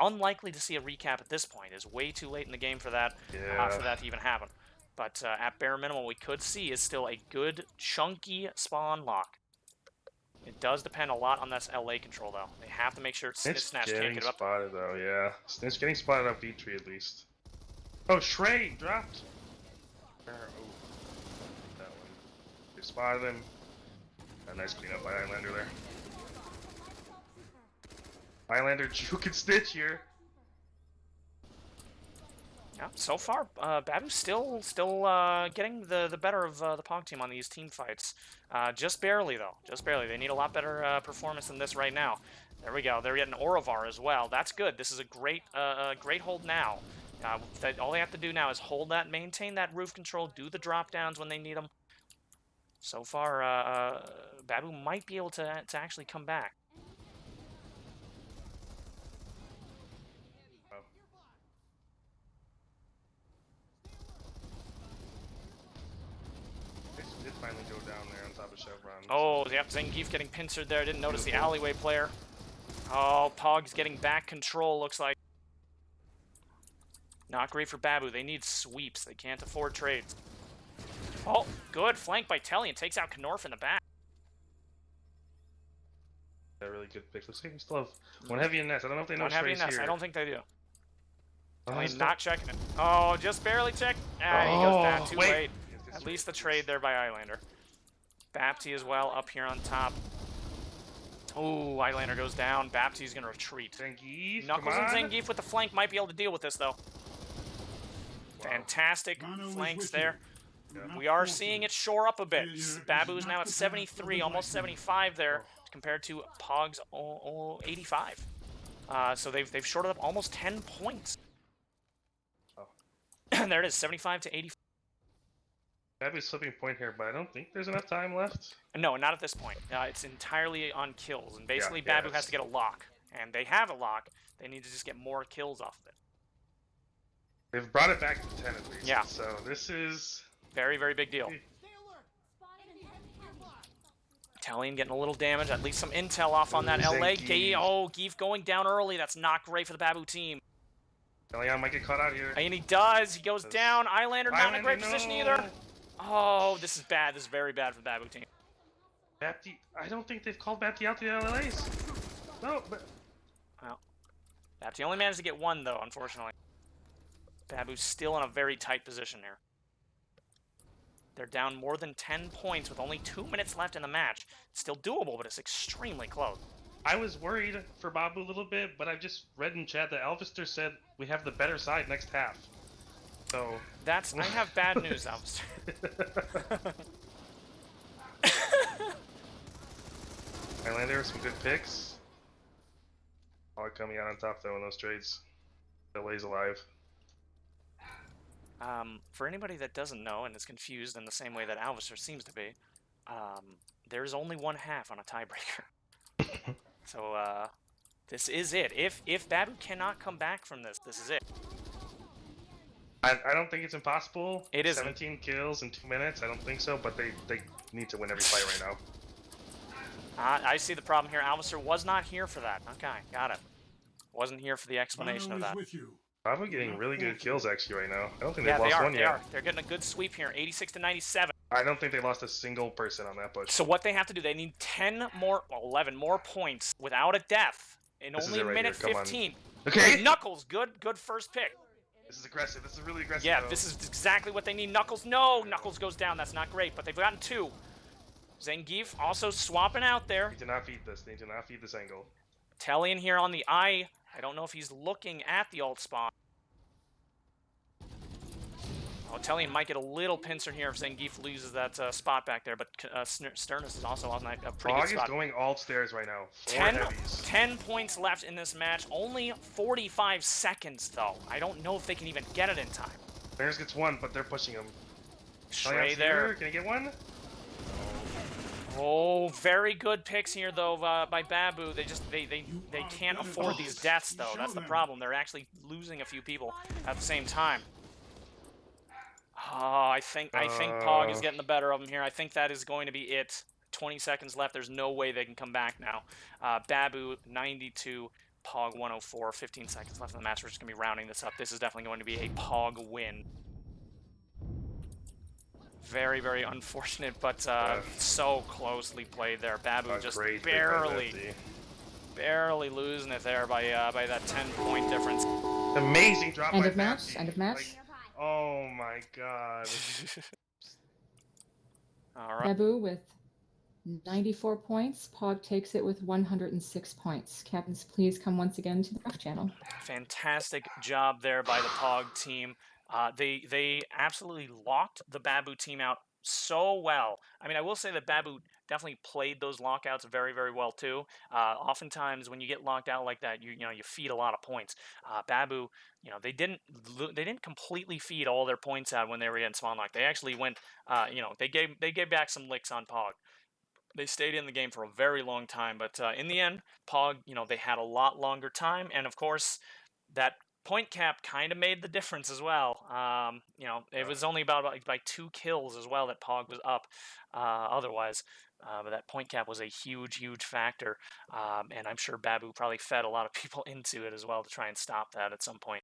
Unlikely to see a recap at this point. It's way too late in the game for that to even happen. But at bare minimum, what we could see is still a good chunky spawn lock. It does depend a lot on this LA control, though. They have to make sure Snitch Snatch can't getting get it up. spotted, though, yeah. Snitch getting spotted up B3 at least. Oh, Shrey dropped! Oh, that one. They spotted him. A nice cleanup by Highlander there. Highlander juking Snitch here. Yeah, so far, BABU's still getting the better of the POG team on these team fights. Just barely, though. Just barely. They need a lot better performance than this right now. There we go. They're getting Orovar as well. That's good. This is a great hold now. All they have to do now is hold that, maintain that roof control, do the drop downs when they need them. So far, BABU might be able to actually come back. Did finally go down there on top of Chevron. Oh, yep, Zangief getting pincered there. Didn't notice the alleyway player. Oh, Pog's getting back control, looks like. Not great for BABU. They need sweeps. They can't afford trades. Oh, good flank by Tellian. Takes out Knorf in the back. A really good pick. Looks like we still have one heavy in nest. I don't know if they know One heavy Shrey's nest. here. I don't think they do. Oh, Tellian not checking it. Oh, just barely checked. Ah, he goes down too wait. late. At least the trade there by Highlander. Bapti as well up here on top. Oh, Highlander goes down. Bapti's going to retreat. Zangief, Knuckles come on. and Zangief with the flank might be able to deal with this, though. Wow. Fantastic Mono is flanks with there. you. We are seeing it shore up a bit. BABU is now at 73, almost 75 there, compared to POG's 85. So they've shorted up almost 10 points. Oh. There it is, 75 to 85. BABU's slipping point here, but I don't think there's enough time left. No, not at this point. It's entirely on kills, and basically Yeah, BABU has to get a lock, and they have a lock. They need to just get more kills off of it. They've brought it back to 10 at least. Yeah. So this is Very, very big deal. Tellian getting a little damage, at least some intel off on that LA. Geef going down early. That's not great for the BABU team. Leon might get caught out here. And he does. He goes down. Highlander not in a great no. position either. Oh, this is bad. This is very bad for the BABU team. Bapti, I don't think they've called Bapti out to the LLAs. No, but Well, Bapti only managed to get one, though, unfortunately. BABU's still in a very tight position here. They're down more than 10 points with only 2 minutes left in the match. It's still doable, but it's extremely close. I was worried for BABU a little bit, but I've just read in chat that Elvister said we have the better side next half. So That's I have bad news, Alvis. Highlander, some good picks. Pog coming out on top though in those trades. LA's alive. For anybody that doesn't know and is confused in the same way that Alvister seems to be, there's only one half on a tiebreaker. So this is it. If BABU cannot come back from this, this is it. I don't think it's impossible. It isn't. 17 kills in 2 minutes. I don't think so, but they need to win every fight right now. I see the problem here. Alvister was not here for that. Okay, got it. Wasn't here for the explanation of that. With you. Probably getting really good kills actually right now. I don't think Yeah, they've they lost are. one They yet. are. They're getting a good sweep here, 86 to 97. I don't think they lost a single person on that push. So what they have to do, they need 10 more, well, 11 more points without a death in This is only it right minute here. Come on. 15. Okay. Knuckles, good first pick. This is aggressive. This is really aggressive. Yeah, though. this is exactly what they need. Knuckles, no! Knuckles goes down. That's not great, but they've gotten 2. Zangief also swapping out there. They do not feed this. They do not feed this angle. Tellian here on the eye. I don't know if he's looking at the alt spawn. Oh, Tellian might get a little pincer here if Zangief loses that spot back there, but Sternus is also on that pretty POG good spot. is going alt stairs right now. 10 points left in this match. Only 45 seconds, though. I don't know if they can even get it in time. Bears gets 1, but they're pushing him. Shrey there. Can he get 1? Oh, very good picks here, though, by BABU. They can't afford these deaths, though. That's the problem. They're actually losing a few people at the same time. Oh, I think POG is getting the better of them here. I think that is going to be it. 20 seconds left. There's no way they can come back now. BABU 92, POG 104. 15 seconds left in the match. We're just going to be rounding this up. This is definitely going to be a POG win. Very, very unfortunate, but so closely played there. BABU just barely losing it there by that 10-point difference. Amazing drop. End by of match. Babsy. End of match. Like, oh my god. All right. BABU with 94 points. POG takes it with 106 points. Captains, please come once again to the ref channel. Fantastic job there by the POG team. They absolutely locked the BABU team out so well. I mean, I will say that BABU definitely played those lockouts very, very well too. Oftentimes, when you get locked out like that, you feed a lot of points. BABU, they didn't completely feed all their points out when they were in spawn lock. They actually went, they gave back some licks on POG. They stayed in the game for a very long time, but in the end, POG, they had a lot longer time, and of course, that point cap kind of made the difference as well. It was only about by 2 kills as well that POG was up. Otherwise, but that point cap was a huge, huge factor, and I'm sure BABU probably fed a lot of people into it as well to try and stop that at some point.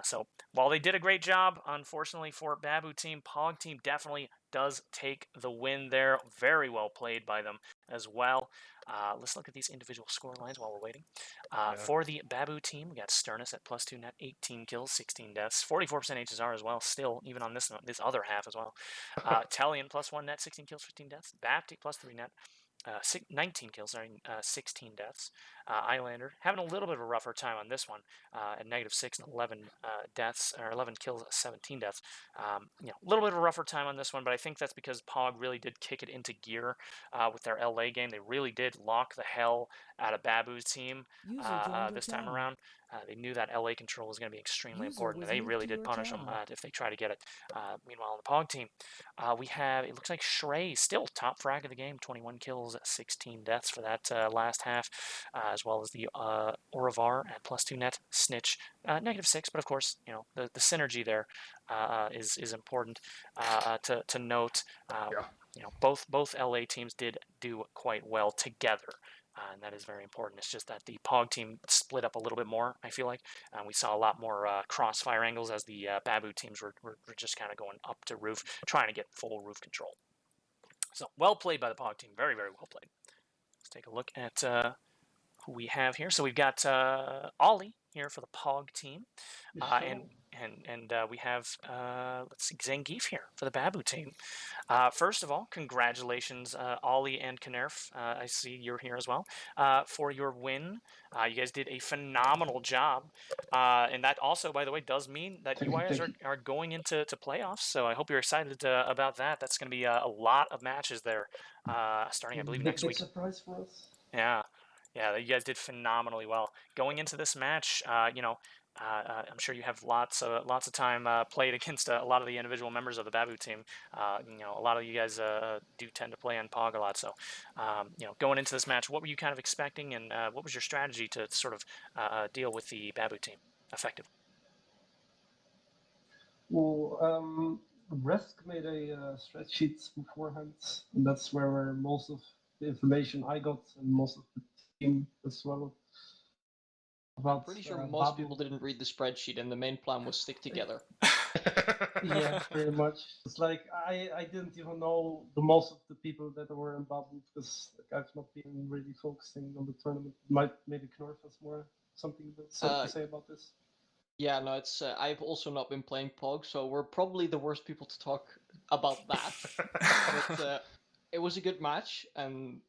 So while they did a great job, unfortunately for BABU team, POG team definitely does take the win there. Very well played by them as well. Let's look at these individual score lines while we're waiting. For the BABU team, we got Sternus at +2 net, 18 kills, 16 deaths, 44% HSR as well, still, even on this other half as well. Tellian +1 net, 16 kills, 15 deaths. Bapti +3 net, 19 kills, 16 deaths. Islander having a little bit of a rougher time on this one at -6 and 11 deaths, or 11 kills, 17 deaths. A little bit of a rougher time on this one, but I think that's because POG really did kick it into gear with their LA game. They really did lock the hell out of BABU's team this time around. They knew that LA control was going to be extremely important, and they really did punish them if they try to get it. Meanwhile, on the POG team, we have, it looks like Shrey still top frag of the game, 21 kills, 16 deaths for that last half, as well as the Orivar at +2 net, Snitch, -6, but of course, the synergy there is important to note. Both LA teams did do quite well together. And that is very important. It's just that the POG team split up a little bit more, I feel like. We saw a lot more crossfire angles as the BABU teams were just kind of going up to roof, trying to get full roof control. So, well played by the POG team. Very, very well played. Let's take a look at who we have here. So we've got Ollie here for the POG team. And we have, let's see, Zangief here for the BABU team. First of all, congratulations, Ollie and Knerf. I see you're here as well for your win. You guys did a phenomenal job. And that also, by the way, does mean that you guys are going into playoffs. So I hope you're excited about that. That's going to be a lot of matches there starting, I believe, next week. Surprise for us. Yeah. Yeah, you guys did phenomenally well going into this match. I'm sure you have lots of time played against a lot of the individual members of the BABU team. A lot of you guys do tend to play on POG a lot. So, going into this match, what were you kind of expecting, and what was your strategy to sort of deal with the BABU team effectively? Well, Bresk made a spreadsheet beforehand, and that's where most of the information I got and most of the team as well. About, Pretty sure most BABU. people didn't read the spreadsheet, and the main plan was stick together. Yeah, pretty much. It's like I didn't even know the most of the people that were in BABU because I've not been really focusing on the tournament. Maybe Knorf has more something to say about this. Yeah, no, it's I've also not been playing POG, so we're probably the worst people to talk about that. But it was a good match, and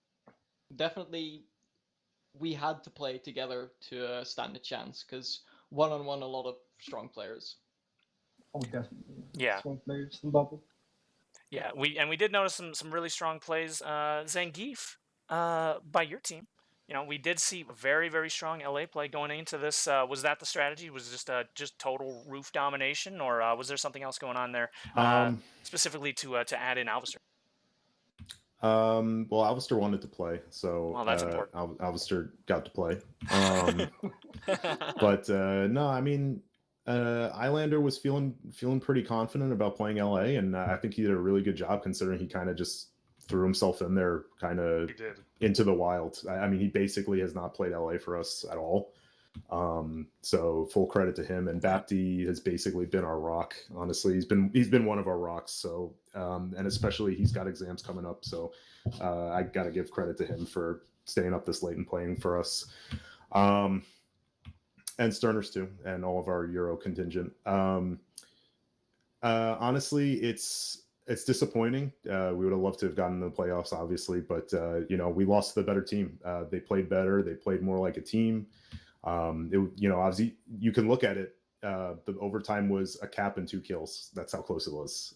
definitely we had to play together to stand a chance, because one-on-one, a lot of strong players. Oh, definitely. Yeah. Strong players in BABU. Yeah, we did notice some really strong plays. Zangief, by your team. We did see very, very strong LA play going into this. Was that the strategy? Was it just total roof domination, or was there something else going on there, specifically to add in Alvister? Well, Alvister wanted to play, so that's important. Alvister got to play. But no, I mean, Islander was feeling pretty confident about playing LA, and I think he did a really good job considering he kind of just threw himself in there, kind of into the wild. I mean, he basically has not played LA for us at all. So full credit to him. And Bapti has basically been our rock. Honestly, he's been one of our rocks. So and especially he's got exams coming up. So I got to give credit to him for staying up this late and playing for us. And Sterners too, and all of our Euro contingent. Honestly, it's disappointing. We would have loved to have gotten the playoffs, obviously, but we lost to the better team. They played better. They played more like a team. Obviously you can look at it. The overtime was a cap and 2 kills. That's how close it was.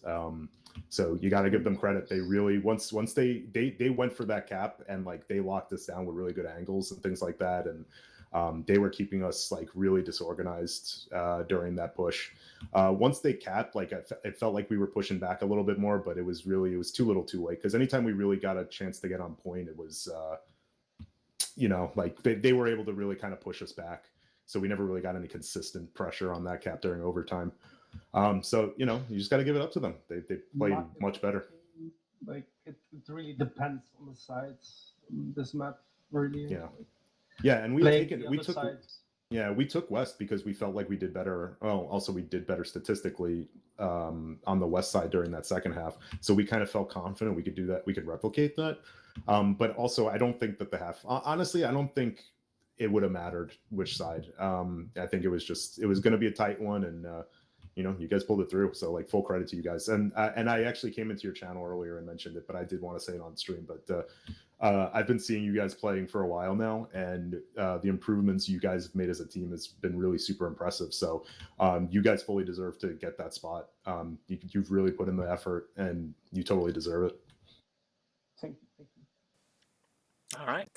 So you got to give them credit. They really once they went for that cap, and like they locked us down with really good angles and things like that. And they were keeping us like really disorganized during that push. Once they capped, like it felt like we were pushing back a little bit more, but it was too little too late, because anytime we really got a chance to get on point, it was like they were able to really kind of push us back. So we never really got any consistent pressure on that cap during overtime. So you just got to give it up to them. They played much better. Like it really depends on the sides. This map really. Yeah, and we took West because we felt like we did better. Well, also we did better statistically on the West side during that second half. So we kind of felt confident we could do that. We could replicate that. But also, I don't think that honestly, I don't think it would have mattered which side. I think it was going to be a tight one, and you guys pulled it through. So like full credit to you guys. And I actually came into your channel earlier and mentioned it, but I did want to say it on stream. But I've been seeing you guys playing for a while now, and the improvements you guys have made as a team has been really super impressive. So you guys fully deserve to get that spot. You've really put in the effort, and you totally deserve it. Thank you. All right.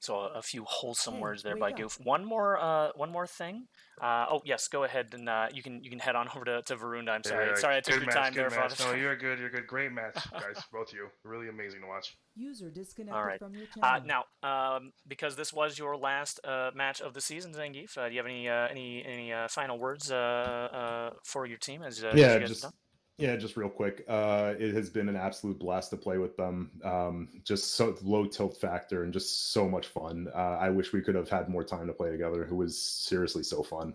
So a few wholesome words there by Goof. One more thing. Oh yes, go ahead and you can head on over to Varunda. I'm sorry. Sorry I took your time there, Father. No, you're good. You're good. Great match, guys. Both of you. Really amazing to watch. User disconnected from your channel. Now, because this was your last match of the season, Zangief, do you have any final words for your team as you guys have done? Yeah, just real quick. It has been an absolute blast to play with them. Just so low tilt factor and just so much fun. I wish we could have had more time to play together. It was seriously so fun.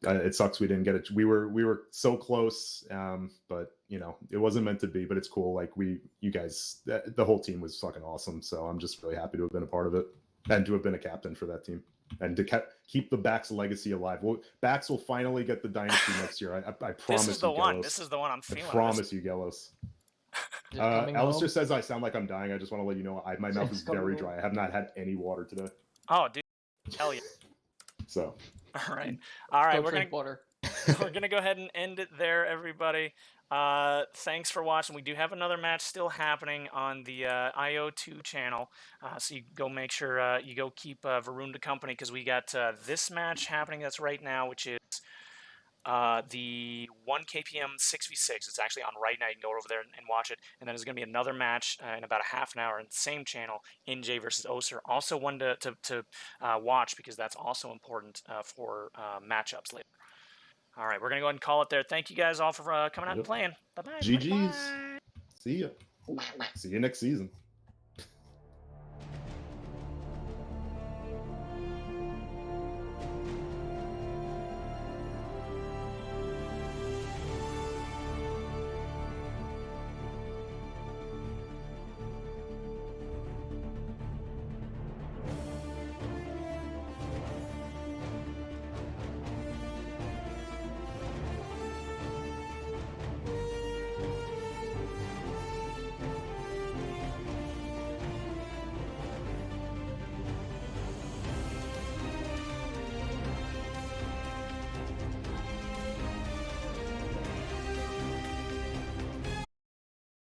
It sucks we didn't get it. We were so close, but it wasn't meant to be. But it's cool. Like you guys, the whole team was fucking awesome. So I'm just really happy to have been a part of it and to have been a captain for that team. And to keep the Bax legacy alive. Well, Bax will finally get the dynasty next year. I promise you, This is the one. Gelos. This is the one I'm feeling. I promise you, Gelos. Alistair says I sound like I'm dying. I just want to let you know my mouth is very dry. I have not had any water today. Oh, dude. Hell yeah. So. All right. We're gonna water. we're gonna go ahead and end it there, everybody. Thanks for watching. We do have another match still happening on the IO2 channel, so you go make sure you go keep Varunda company, because we got this match happening that's right now, which is the 1 KPM 6v6. It's actually on right now. You can go over there and watch it. And then there's going to be another match in about a half an hour on the same channel, NJ versus Oser. Also one to watch, because that's also important for matchups later. All right, we're going to go ahead and call it there. Thank you guys all for coming out and playing. Bye-bye. GG's. See ya. See you next season.